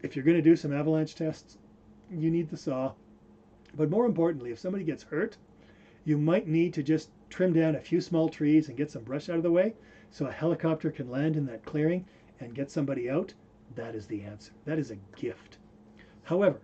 if you're going to do some avalanche tests, you need the saw. But more importantly, if somebody gets hurt, you might need to just trim down a few small trees and get some brush out of the way so a helicopter can land in that clearing and get somebody out. That is the answer. That is a gift. However,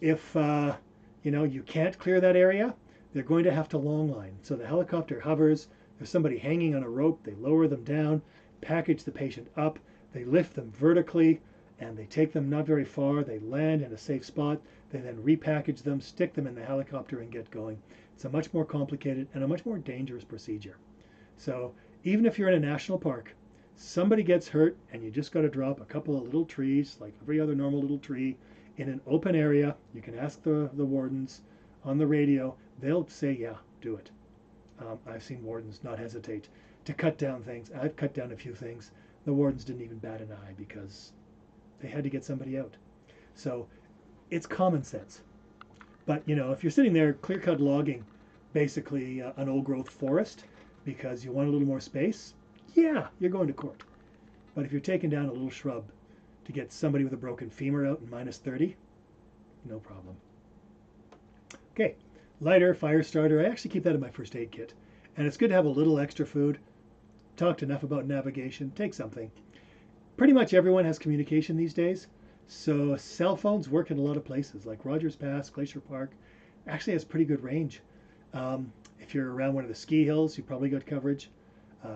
if you can't clear that area, they're going to have to long line. So the helicopter hovers, there's somebody hanging on a rope, they lower them down, package the patient up, they lift them vertically, and they take them not very far, they land in a safe spot, they then repackage them, stick them in the helicopter and get going. It's a much more complicated and a much more dangerous procedure. So even if you're in a national park, somebody gets hurt and you just got to drop a couple of little trees, like every other normal little tree, in an open area. You can ask the wardens on the radio. They'll say, yeah, do it. I've seen wardens not hesitate to cut down things. I've cut down a few things. The wardens didn't even bat an eye because they had to get somebody out. So it's common sense. But, if you're sitting there clear-cut logging basically an old-growth forest because you want a little more space, yeah, you're going to court. But if you're taking down a little shrub to get somebody with a broken femur out in -30, no problem. Okay, lighter, fire starter. I actually keep that in my first aid kit. And it's good to have a little extra food. Talked enough about navigation. Take something. Pretty much everyone has communication these days. So cell phones work in a lot of places, like Rogers Pass, Glacier Park. Actually has pretty good range. If you're around one of the ski hills, you probably got coverage.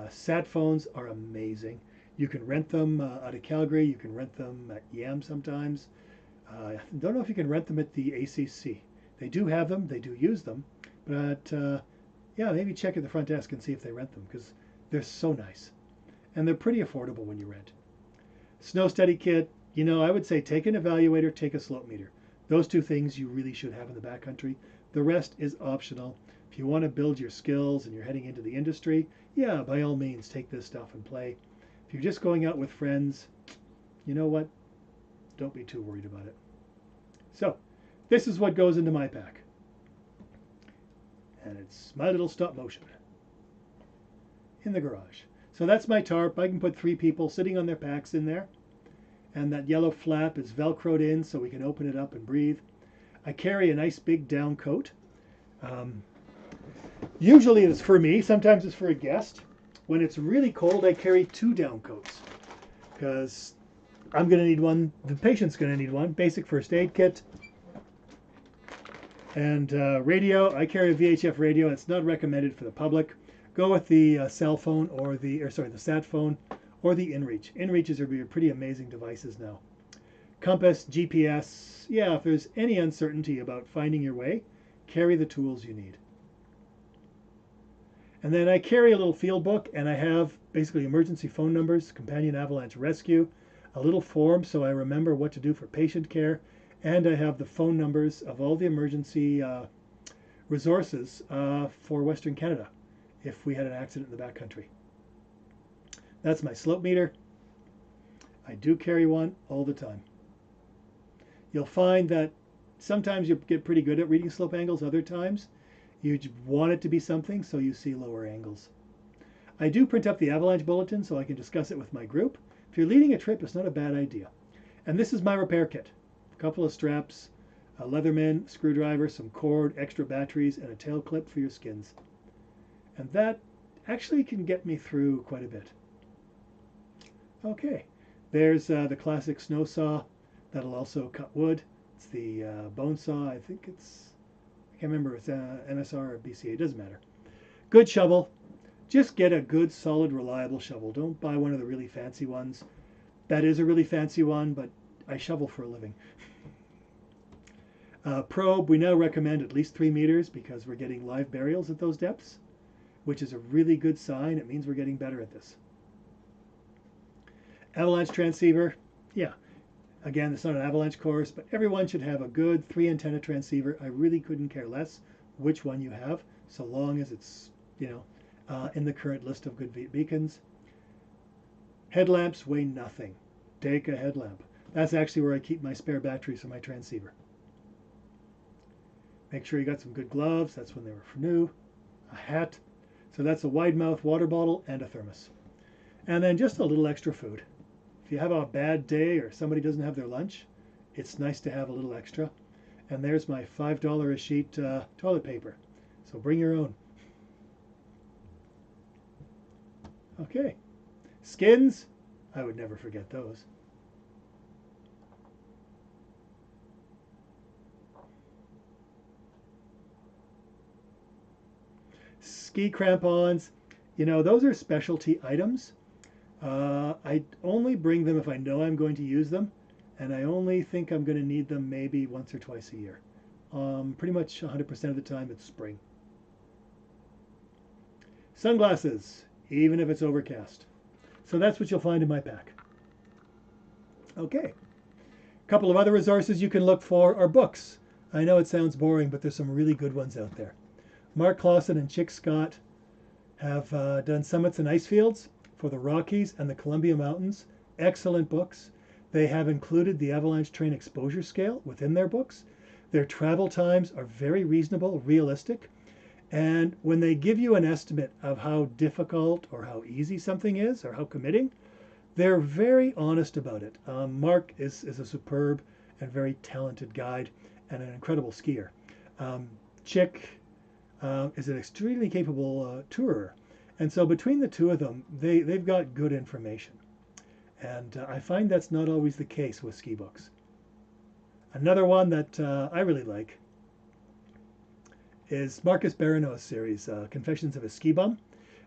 Sat phones are amazing. You can rent them out of Calgary. You can rent them at YAM sometimes. I don't know if you can rent them at the ACC. They do have them. They do use them. But yeah, maybe check at the front desk and see if they rent them because they're so nice. And they're pretty affordable when you rent. Snow study kit. I would say take an evaluator, take a slope meter. Those two things you really should have in the backcountry. The rest is optional. If you want to build your skills and you're heading into the industry, yeah, by all means, take this stuff and play. If you're just going out with friends, you know what? Don't be too worried about it. So, this is what goes into my pack. And it's my little stop motion in the garage. So that's my tarp. I can put 3 people sitting on their packs in there. And that yellow flap is velcroed in so we can open it up and breathe. I carry a nice big down coat. Usually it's for me, sometimes it's for a guest. When it's really cold, I carry 2 down coats because I'm going to need one, the patient's going to need one. Basic first aid kit. And radio, I carry a VHF radio. It's not recommended for the public. Go with the cell phone or the sat phone or the InReach. InReaches are pretty amazing devices now. Compass, GPS, yeah, if there's any uncertainty about finding your way, carry the tools you need. And then I carry a little field book, and I have basically emergency phone numbers, companion avalanche rescue, a little form so I remember what to do for patient care, and I have the phone numbers of all the emergency resources for Western Canada if we had an accident in the backcountry. That's my slope meter. I do carry one all the time. You'll find that sometimes you get pretty good at reading slope angles, other times you want it to be something, so you see lower angles. I do print up the avalanche bulletin so I can discuss it with my group. If you're leading a trip, it's not a bad idea. And this is my repair kit. A couple of straps, a Leatherman screwdriver, some cord, extra batteries, and a tail clip for your skins. And that actually can get me through quite a bit. Okay, there's the classic snow saw. That'll also cut wood. It's the bone saw. I think it's, I can't remember if it's MSR or BCA. It doesn't matter. Good shovel. Just get a good, solid, reliable shovel. Don't buy one of the really fancy ones. That is a really fancy one, but I shovel for a living. Probe, we now recommend at least 3 meters because we're getting live burials at those depths, which is a really good sign. It means we're getting better at this. Avalanche transceiver, yeah. Again, it's not an avalanche course, but everyone should have a good 3 antenna transceiver. I really couldn't care less which one you have, so long as it's, in the current list of good beacons. Headlamps weigh nothing. Take a headlamp. That's actually where I keep my spare batteries for my transceiver. Make sure you got some good gloves. That's when they were new. A hat. So that's a wide mouth water bottle and a thermos. And then just a little extra food. If you have a bad day or somebody doesn't have their lunch, it's nice to have a little extra. And there's my $5 a sheet toilet paper. So bring your own. Okay. Skins, I would never forget those. Ski crampons, those are specialty items. I only bring them if I know I'm going to use them, and I only think I'm going to need them maybe once or twice a year. Pretty much 100% of the time it's spring. Sunglasses, even if it's overcast. So that's what you'll find in my pack. Okay. A couple of other resources you can look for are books. I know it sounds boring, but there's some really good ones out there. Mark Clausen and Chick Scott have done Summits and Ice Fields for the Rockies and the Columbia Mountains. Excellent books. They have included the avalanche terrain exposure scale within their books. Their travel times are very reasonable, realistic. And when they give you an estimate of how difficult or how easy something is or how committing, they're very honest about it. Mark is a superb and very talented guide and an incredible skier. Chick is an extremely capable tourer. And so between the two of them, they've got good information. And I find that's not always the case with ski books. Another one that I really like is Marcus Barano's series, Confessions of a Ski Bum.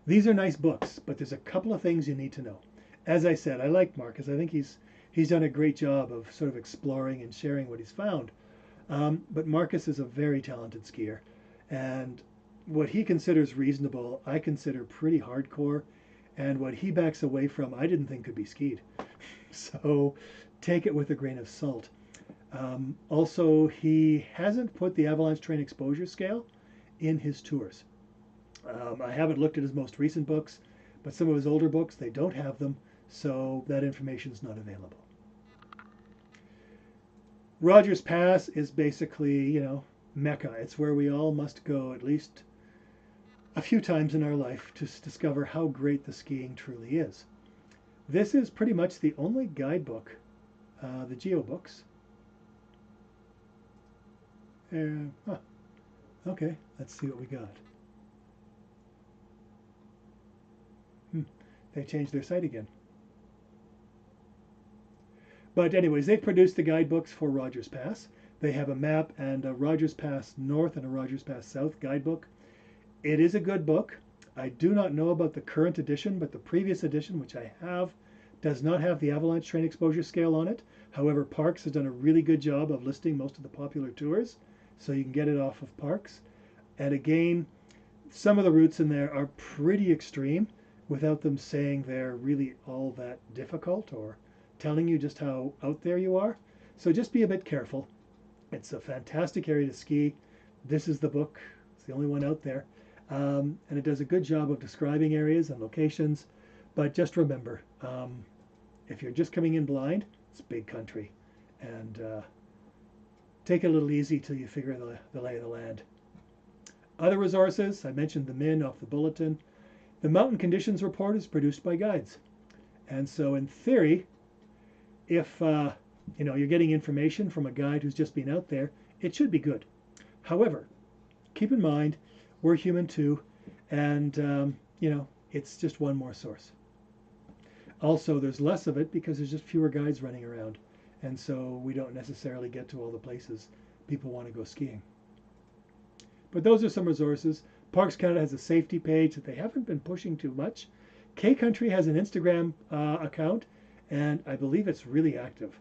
These are nice books, but there's a couple of things you need to know. As I said, I like Marcus. I think he's done a great job of sort of exploring and sharing what he's found. But Marcus is a very talented skier. And what he considers reasonable, I consider pretty hardcore. And what he backs away from, I didn't think could be skied. So take it with a grain of salt. Also, he hasn't put the avalanche terrain exposure scale in his tours. I haven't looked at his most recent books, but some of his older books, they don't have them, so that information is not available. Rogers Pass is basically, Mecca. It's where we all must go at least a few times in our life to discover how great the skiing truly is. This is pretty much the only guidebook, the Geo books. Okay, let's see what we got. They changed their site again. But anyways, they've produced the guidebooks for Rogers Pass. They have a map and a Rogers Pass North and a Rogers Pass South guidebook. It is a good book. I do not know about the current edition, but the previous edition, which I have, does not have the avalanche terrain exposure scale on it. However, Parks has done a really good job of listing most of the popular tours, so you can get it off of Parks. And again, some of the routes in there are pretty extreme without them saying they're really all that difficult or telling you just how out there you are. So just be a bit careful. It's a fantastic area to ski. This is the book. It's the only one out there. And it does a good job of describing areas and locations. But just remember, if you're just coming in blind, it's big country. And take it a little easy till you figure the lay of the land. Other resources, I mentioned the MIN off the bulletin. The Mountain Conditions Report is produced by guides. And so in theory, if you're getting information from a guide who's just been out there, it should be good. However, keep in mind, we're human too, and it's just one more source. Also, there's less of it because there's just fewer guides running around, and so we don't necessarily get to all the places people want to go skiing. But those are some resources. Parks Canada has a safety page that they haven't been pushing too much. K Country has an Instagram account, and I believe it's really active.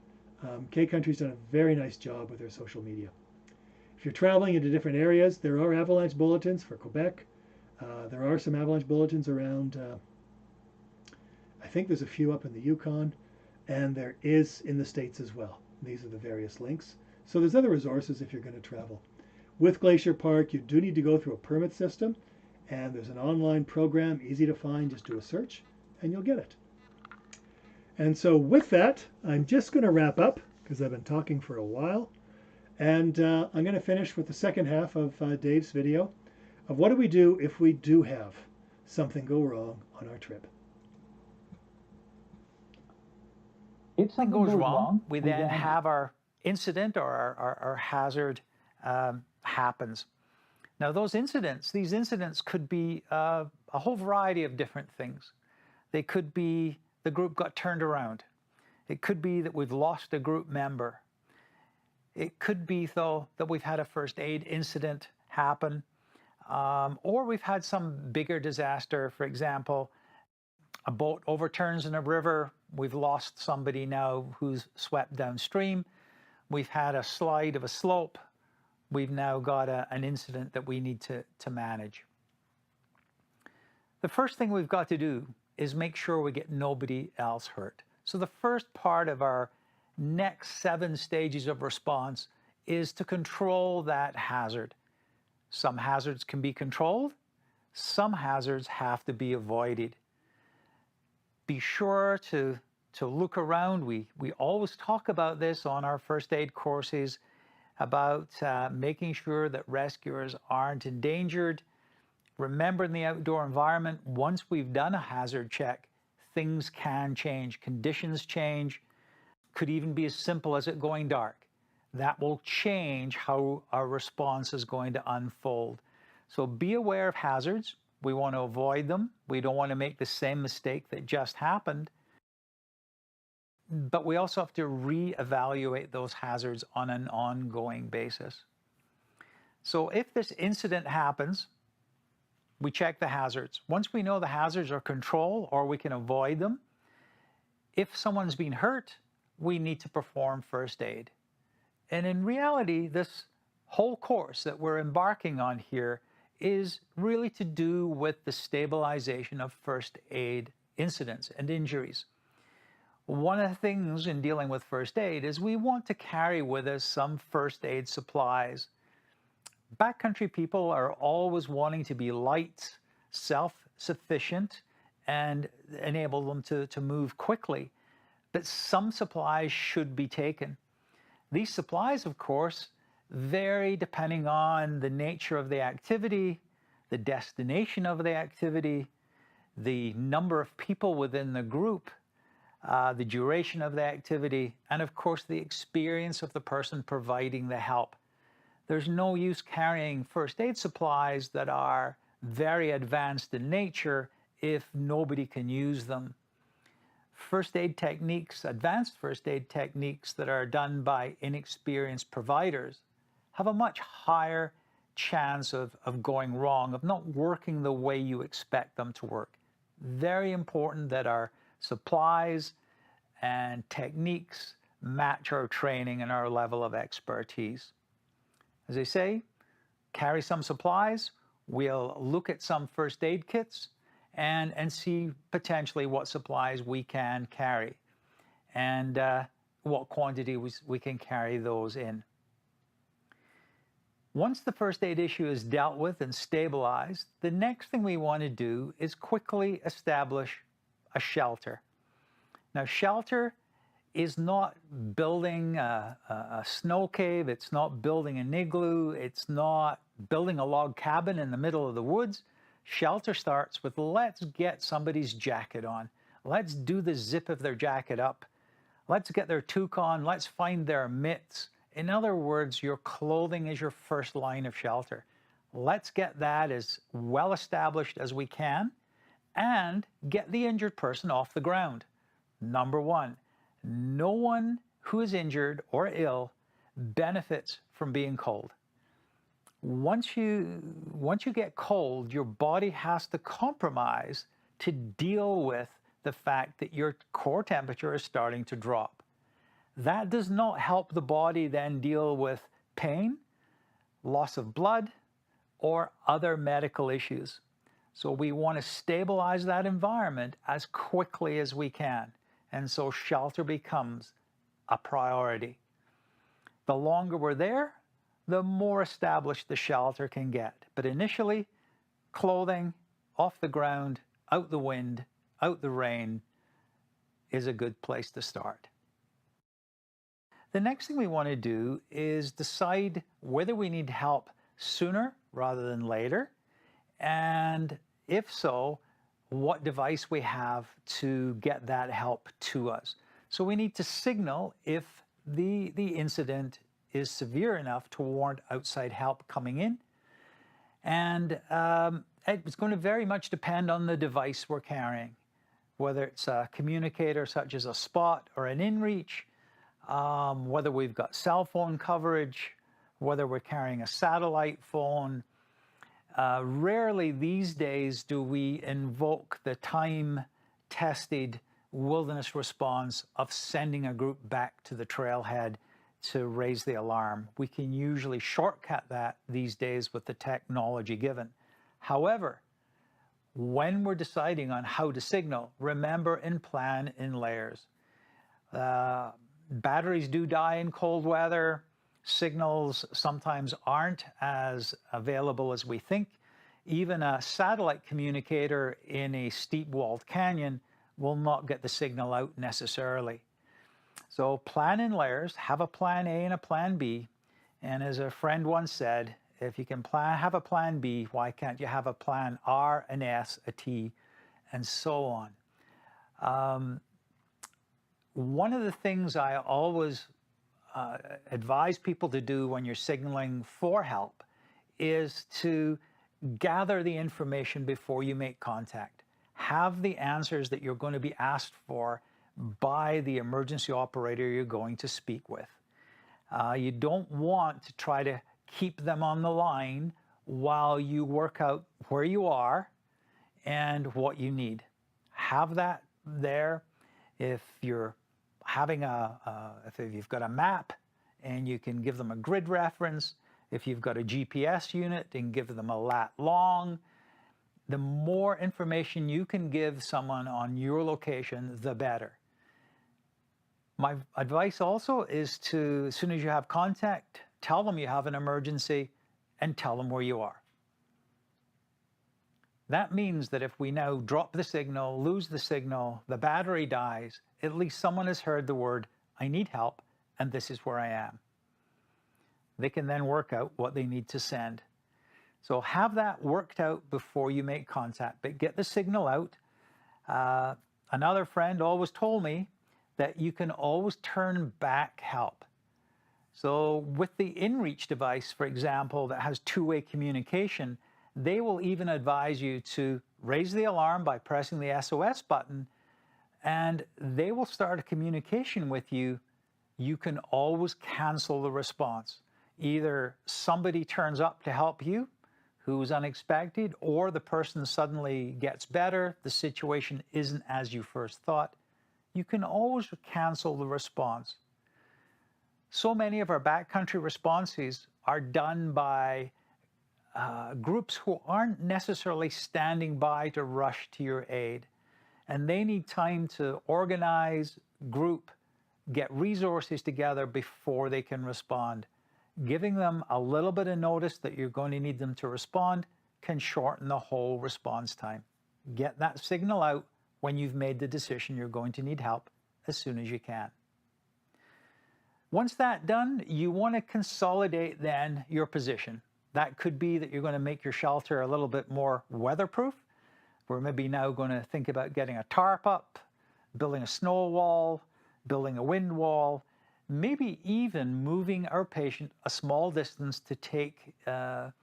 K Country's done a very nice job with their social media. If you're traveling into different areas, there are avalanche bulletins for Quebec. There are some avalanche bulletins around, I think there's a few up in the Yukon, and there is in the States as well. These are the various links. So there's other resources if you're going to travel. With Glacier Park, you do need to go through a permit system, and there's an online program, easy to find, just do a search, and you'll get it. And so with that, I'm just going to wrap up, because I've been talking for a while, and I'm going to finish with the second half of Dave's video of what do we do if we do have something go wrong on our trip. If something goes wrong, we then have our incident or our hazard happens. Now these incidents could be a whole variety of different things. They could be the group got turned around. It could be that we've lost a group member. It could be, though, that we've had a first aid incident happen, or we've had some bigger disaster. For example, a boat overturns in a river. We've lost somebody now who's swept downstream. We've had a slide of a slope. We've now got an incident that we need to manage. The first thing we've got to do is make sure we get nobody else hurt. So the first part of our next 7 stages of response is to control that hazard. Some hazards can be controlled. Some hazards have to be avoided. Be sure to look around. We always talk about this on our first aid courses, about making sure that rescuers aren't endangered. Remember, in the outdoor environment, once we've done a hazard check, things can change, conditions change. Could even be as simple as it going dark. That will change how our response is going to unfold. So be aware of hazards. We want to avoid them. We don't want to make the same mistake that just happened. But we also have to reevaluate those hazards on an ongoing basis. So if this incident happens, we check the hazards. Once we know the hazards are controlled or we can avoid them, if someone's been hurt, we need to perform first aid. And in reality, this whole course that we're embarking on here is really to do with the stabilization of first aid incidents and injuries. One of the things in dealing with first aid is we want to carry with us some first aid supplies. Backcountry people are always wanting to be light, self-sufficient, and enable them to move quickly. But some supplies should be taken. These supplies, of course, vary depending on the nature of the activity, the destination of the activity, the number of people within the group, the duration of the activity, and of course the experience of the person providing the help. There's no use carrying first aid supplies that are very advanced in nature if nobody can use them. First aid techniques, advanced first aid techniques that are done by inexperienced providers have a much higher chance of going wrong, of not working the way you expect them to work. Very important that our supplies and techniques match our training and our level of expertise. As I say, carry some supplies. We'll look at some first aid kits and see potentially what supplies we can carry and what quantity we can carry those in. Once the first aid issue is dealt with and stabilized, the next thing we want to do is quickly establish a shelter. Now, shelter is not building a snow cave, it's not building an igloo, it's not building a log cabin in the middle of the woods. Shelter starts with, let's get somebody's jacket on. Let's do the zip of their jacket up. Let's get their toque on. Let's find their mitts. In other words, your clothing is your first line of shelter. Let's get that as well established as we can and get the injured person off the ground. Number one, no one who is injured or ill benefits from being cold. Once you get cold, your body has to compromise to deal with the fact that your core temperature is starting to drop. That does not help the body then deal with pain, loss of blood, or other medical issues. So we want to stabilize that environment as quickly as we can. And so shelter becomes a priority. The longer we're there, the more established the shelter can get. But initially, clothing, off the ground, out the wind, out the rain is a good place to start. The next thing we want to do is decide whether we need help sooner rather than later, and if so, what device we have to get that help to us. So we need to signal if the incident is severe enough to warrant outside help coming in. And it's going to very much depend on the device we're carrying, whether it's a communicator such as a spot or an inReach, whether we've got cell phone coverage, whether we're carrying a satellite phone. Rarely these days do we invoke the time-tested wilderness response of sending a group back to the trailhead to raise the alarm. We can usually shortcut that these days with the technology given. However, when we're deciding on how to signal, remember and plan in layers. Batteries do die in cold weather. Signals sometimes aren't as available as we think. Even a satellite communicator in a steep-walled canyon will not get the signal out necessarily. So plan in layers, have a plan A and a plan B. And as a friend once said, if you can have a plan B, why can't you have a plan R, an S, a T, and so on? One of the things I always advise people to do when you're signaling for help is to gather the information before you make contact. Have the answers that you're going to be asked for by the emergency operator you're going to speak with. You don't want to try to keep them on the line while you work out where you are and what you need. Have that there. If you're having if you've got a map and you can give them a grid reference, if you've got a GPS unit and give them a lat long, the more information you can give someone on your location, the better. My advice also is to, as soon as you have contact, tell them you have an emergency and tell them where you are. That means that if we now drop the signal, lose the signal, the battery dies, at least someone has heard the word, I need help, and this is where I am. They can then work out what they need to send. So have that worked out before you make contact, but get the signal out. Another friend always told me that you can always turn back help. So with the inReach device, for example, that has two-way communication, they will even advise you to raise the alarm by pressing the SOS button, and they will start a communication with you. You can always cancel the response. Either somebody turns up to help you, who's unexpected, or the person suddenly gets better, the situation isn't as you first thought. you can always cancel the response. So many of our backcountry responses are done by groups who aren't necessarily standing by to rush to your aid. And they need time to organize, group, get resources together before they can respond. Giving them a little bit of notice that you're going to need them to respond can shorten the whole response time. Get that signal out when you've made the decision you're going to need help as soon as you can. Once that's done, you want to consolidate then your position. That could be that you're going to make your shelter a little bit more weatherproof. We're maybe now going to think about getting a tarp up, building a snow wall, building a wind wall, maybe even moving our patient a small distance to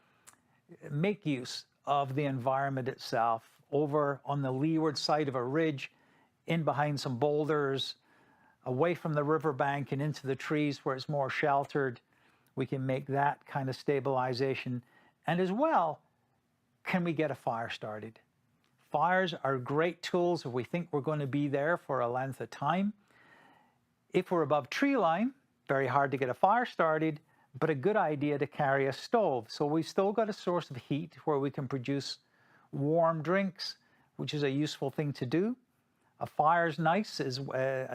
make use of the environment itself, over on the leeward side of a ridge, in behind some boulders, away from the riverbank and into the trees where it's more sheltered. We can make that kind of stabilization. And as well, can we get a fire started? Fires are great tools if we think we're going to be there for a length of time. If we're above tree line, very hard to get a fire started, but a good idea to carry a stove. So we've still got a source of heat where we can produce warm drinks, which is a useful thing to do. A fire's nice, as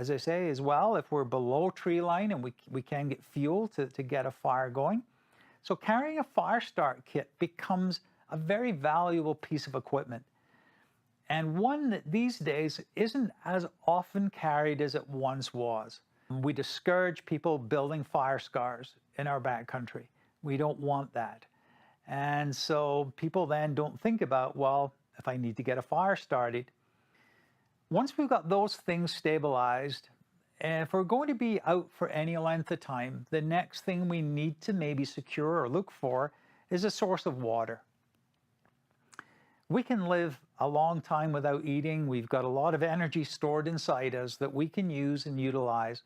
I say, as well, if we're below tree line and we can get fuel to get a fire going. So carrying a fire start kit becomes a very valuable piece of equipment, and one that these days isn't as often carried as it once was. We discourage people building fire scars in our backcountry. We don't want that. And so people then don't think about, well, if I need to get a fire started. Once we've got those things stabilized, and if we're going to be out for any length of time, the next thing we need to maybe secure or look for is a source of water. We can live a long time without eating. We've got a lot of energy stored inside us that we can use and utilize,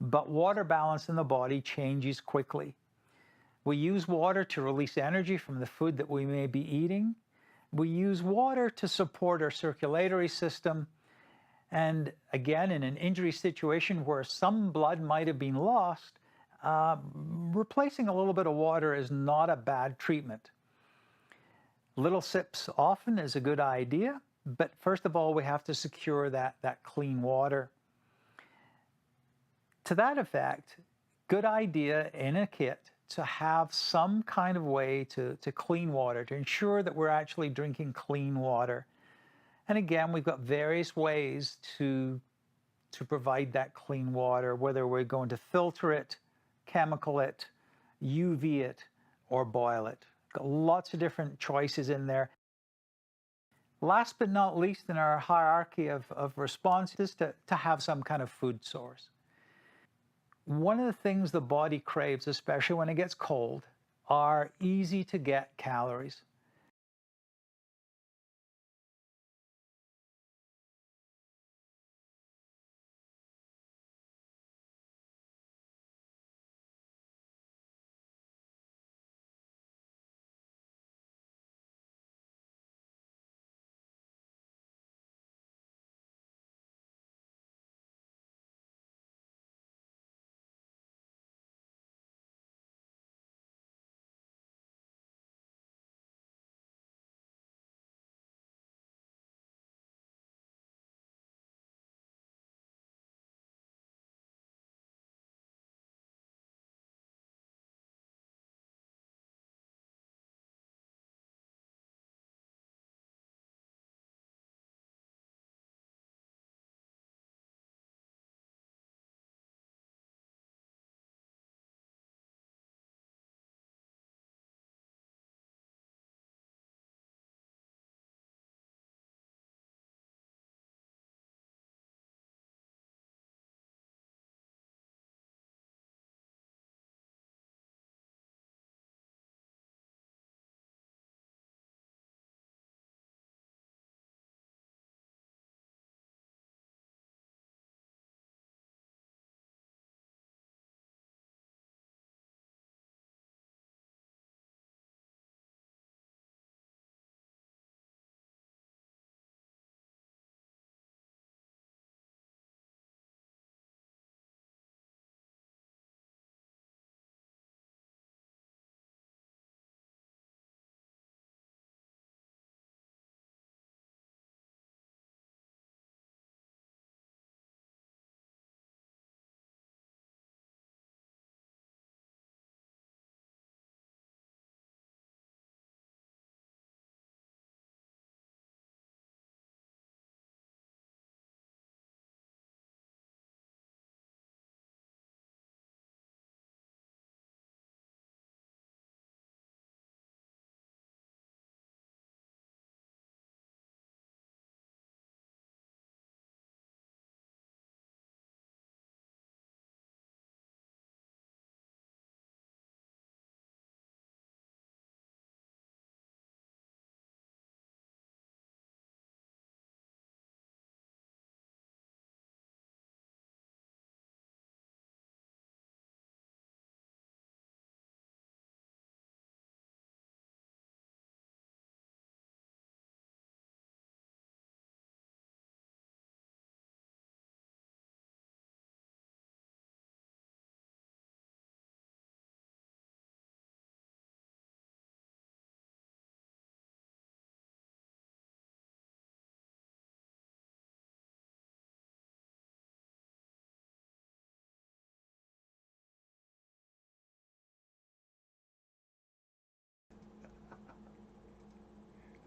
but water balance in the body changes quickly. We use water to release energy from the food that we may be eating. We use water to support our circulatory system. And again, in an injury situation where some blood might have been lost, replacing a little bit of water is not a bad treatment. Little sips often is a good idea, but first of all, we have to secure that clean water. To that effect, good idea in a kit to have some kind of way to clean water, to ensure that we're actually drinking clean water. And again, we've got various ways to provide that clean water, whether we're going to filter it, chemical it, UV it, or boil it. Got lots of different choices in there. Last but not least in our hierarchy of responses, to have some kind of food source. One of the things the body craves, especially when it gets cold, are easy to get calories.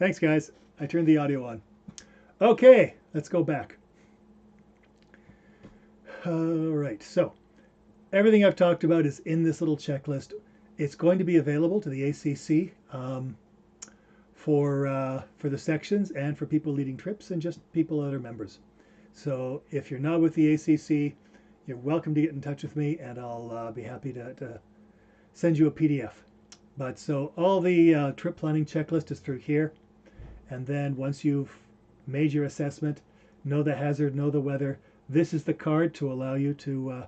Thanks, guys. I turned the audio on. Okay, let's go back. All right, so everything I've talked about is in this little checklist. It's going to be available to the ACC for the sections and for people leading trips and just people that are members. So if you're not with the ACC, you're welcome to get in touch with me, and I'll be happy to send you a PDF. But so all the trip planning checklist is through here, and then once you've made your assessment, know the hazard, know the weather, this is the card to allow you to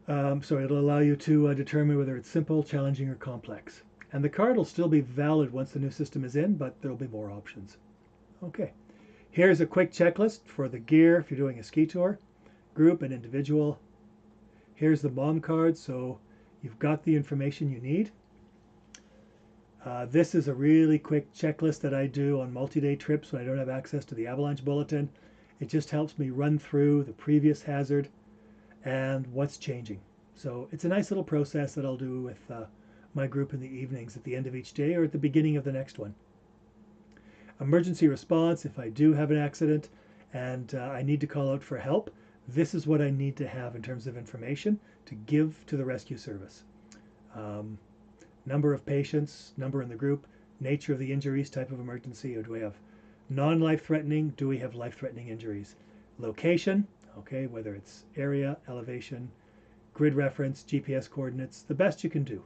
it'll allow you to determine whether it's simple, challenging, or complex. And the card will still be valid once the new system is in, but there'll be more options. Okay, here's a quick checklist for the gear if you're doing a ski tour, group and individual. Here's the mom card, so you've got the information you need. This is a really quick checklist that I do on multi-day trips when I don't have access to the avalanche bulletin. It just helps me run through the previous hazard and what's changing. So it's a nice little process that I'll do with my group in the evenings at the end of each day or at the beginning of the next one. Emergency response, if I do have an accident and I need to call out for help, this is what I need to have in terms of information to give to the rescue service. Number of patients, number in the group, nature of the injuries, type of emergency. Do we have non-life-threatening? Do we have life-threatening injuries? Location, okay, whether it's area, elevation, grid reference, GPS coordinates, the best you can do.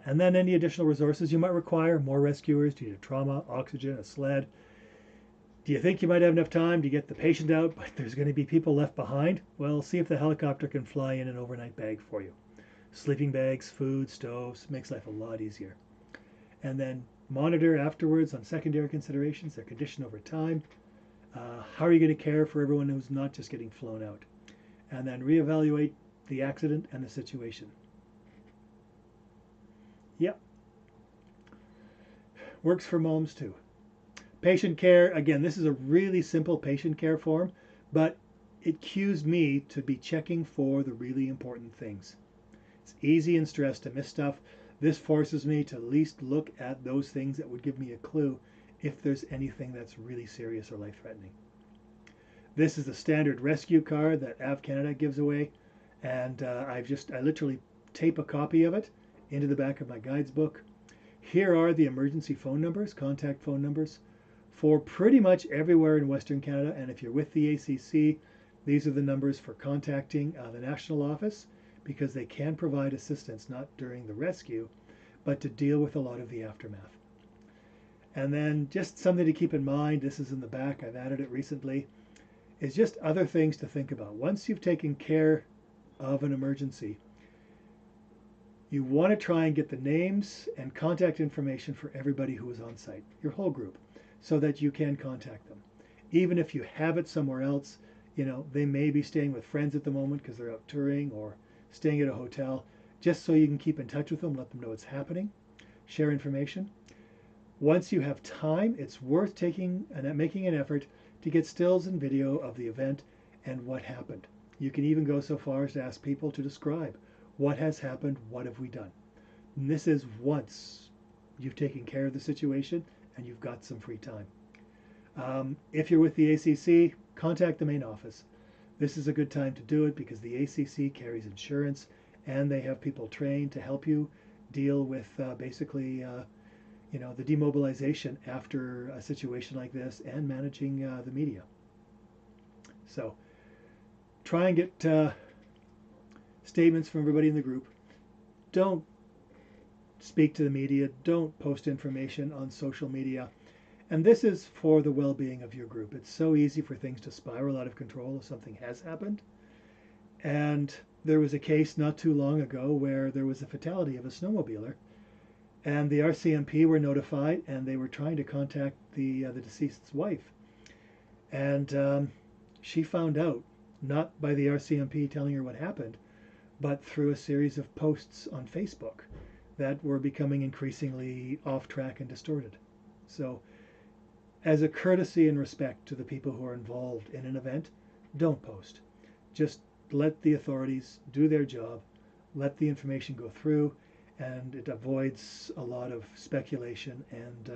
And then any additional resources you might require, more rescuers, do you need a trauma, oxygen, a sled? Do you think you might have enough time to get the patient out, but there's going to be people left behind? Well, see if the helicopter can fly in an overnight bag for you. Sleeping bags, food, stoves, makes life a lot easier. And then monitor afterwards on secondary considerations, their condition over time. How are you going to care for everyone who's not just getting flown out? And then reevaluate the accident and the situation. Yep. Works for moms too. Patient care, again, this is a really simple patient care form, but it cues me to be checking for the really important things. It's easy in stress to miss stuff. This forces me to at least look at those things that would give me a clue if there's anything that's really serious or life-threatening. This is the standard rescue card that Av Canada gives away, and I literally tape a copy of it into the back of my guides book. Here are the emergency phone numbers, contact phone numbers, for pretty much everywhere in Western Canada, and if you're with the ACC, these are the numbers for contacting the national office, because they can provide assistance not during the rescue, but to deal with a lot of the aftermath. And then just something to keep in mind, this is in the back, I've added it recently, is just other things to think about. Once you've taken care of an emergency, you want to try and get the names and contact information for everybody who is on site, your whole group, so that you can contact them. Even if you have it somewhere else, you know, they may be staying with friends at the moment because they're out touring or staying at a hotel, just so you can keep in touch with them, let them know what's happening, share information. Once you have time, it's worth taking and making an effort to get stills and video of the event and what happened. You can even go so far as to ask people to describe what has happened, what have we done. And this is once you've taken care of the situation and you've got some free time. If you're with the ACC, contact the main office. This is a good time to do it because the ACC carries insurance and they have people trained to help you deal with basically the demobilization after a situation like this and managing the media. So try and get statements from everybody in the group. Don't speak to the media. Don't post information on social media. And this is for the well-being of your group. It's so easy for things to spiral out of control if something has happened. And there was a case not too long ago where there was a fatality of a snowmobiler, and the RCMP were notified, and they were trying to contact the deceased's wife. And she found out, not by the RCMP telling her what happened, but through a series of posts on Facebook that were becoming increasingly off track and distorted. So as a courtesy and respect to the people who are involved in an event, don't post. Just let the authorities do their job, let the information go through, and it avoids a lot of speculation and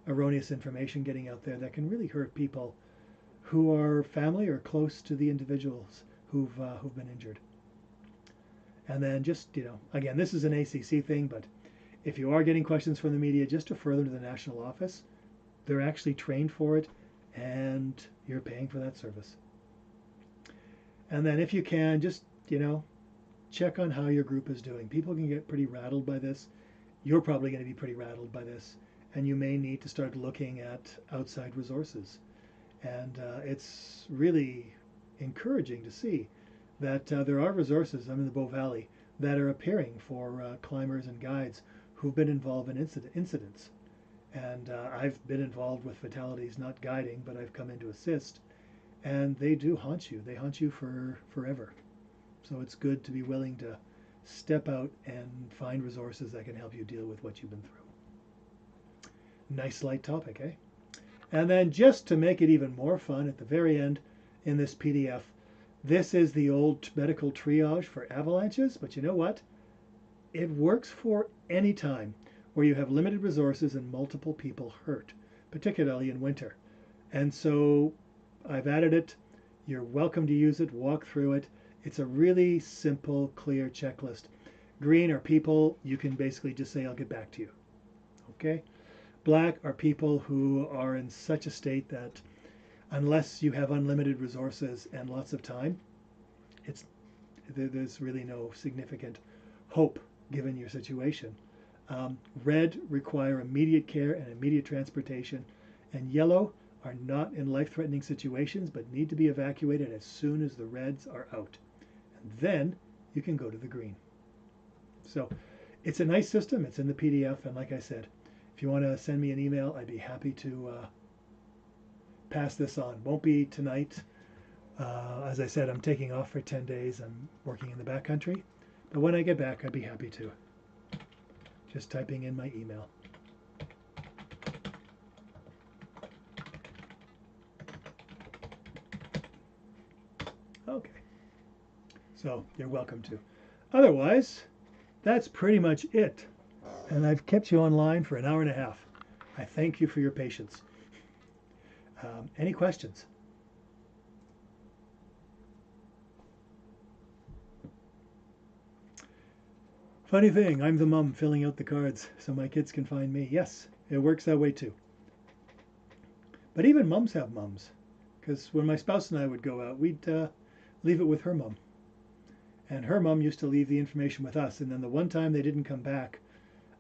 erroneous information getting out there that can really hurt people who are family or close to the individuals who've been injured. And then just, again, this is an ACC thing, but if you are getting questions from the media, just refer them to the national office. They're actually trained for it, and you're paying for that service. And then if you can, just, check on how your group is doing. People can get pretty rattled by this. You're probably going to be pretty rattled by this, and you may need to start looking at outside resources. And it's really encouraging to see that there are resources, I'm in the Bow Valley, that are appearing for climbers and guides who've been involved in incidents. And I've been involved with fatalities, not guiding, but I've come in to assist. And they do haunt you. They haunt you for forever. So it's good to be willing to step out and find resources that can help you deal with what you've been through. Nice light topic, eh? And then just to make it even more fun, at the very end in this PDF, this is the old medical triage for avalanches, but you know what? It works for any time where you have limited resources and multiple people hurt, particularly in winter. And so I've added it. You're welcome to use it, walk through it. It's a really simple, clear checklist. Green are people, you can basically just say, I'll get back to you. Okay? Black are people who are in such a state that unless you have unlimited resources and lots of time, there's really no significant hope given your situation. Red require immediate care and immediate transportation, and yellow are not in life-threatening situations but need to be evacuated as soon as the reds are out. And then you can go to the green. So it's a nice system. It's in the PDF, and like I said, if you want to send me an email, I'd be happy to pass this on. Won't be tonight. As I said, I'm taking off for 10 days. I'm working in the backcountry. But when I get back, I'd be happy to. Just typing in my email. Okay. So you're welcome to. Otherwise, that's pretty much it. And I've kept you online for an hour and a half. I thank you for your patience. Any questions? Funny thing, I'm the mom filling out the cards so my kids can find me. Yes, it works that way too. But even mums have mums. Because when my spouse and I would go out, we'd leave it with her mum. And her mum used to leave the information with us. And then the one time they didn't come back,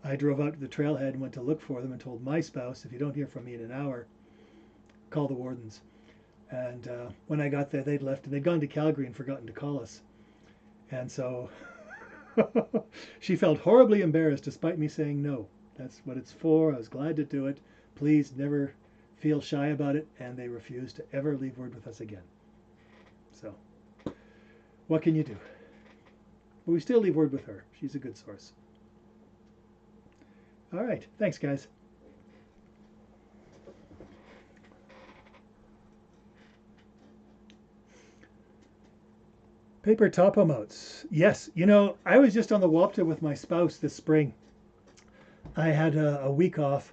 I drove out to the trailhead and went to look for them and told my spouse, if you don't hear from me in an hour, call the wardens. And when I got there, they'd left and they'd gone to Calgary and forgotten to call us. And so she felt horribly embarrassed despite me saying no. That's what it's for. I was glad to do it. Please never feel shy about it. And they refused to ever leave word with us again. So what can you do? But we still leave word with her. She's a good source. All right. Thanks, guys. Paper topo mounts. Yes, I was just on the Wapta with my spouse this spring. I had a week off,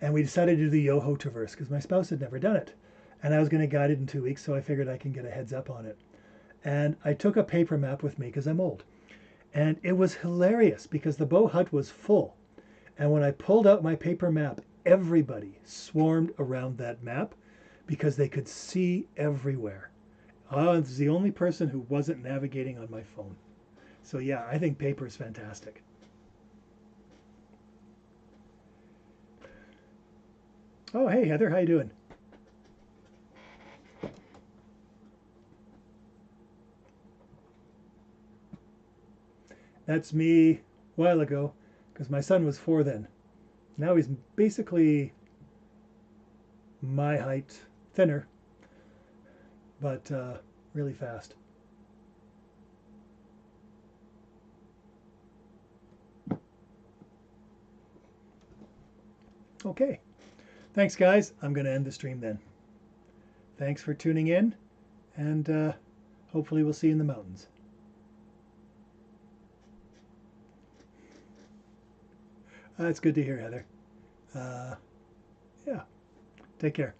and we decided to do the Yoho Traverse because my spouse had never done it. And I was going to guide it in 2 weeks, so I figured I can get a heads up on it. And I took a paper map with me because I'm old. And it was hilarious because the bow hut was full. And when I pulled out my paper map, everybody swarmed around that map because they could see everywhere. I was the only person who wasn't navigating on my phone. So yeah, I think paper is fantastic. Oh, hey, Heather, how you doing? That's me a while ago, because my son was 4 then. Now he's basically my height, thinner, but really fast. Okay. Thanks, guys. I'm going to end the stream then. Thanks for tuning in, and hopefully we'll see you in the mountains. It's good to hear, Heather. Yeah, take care.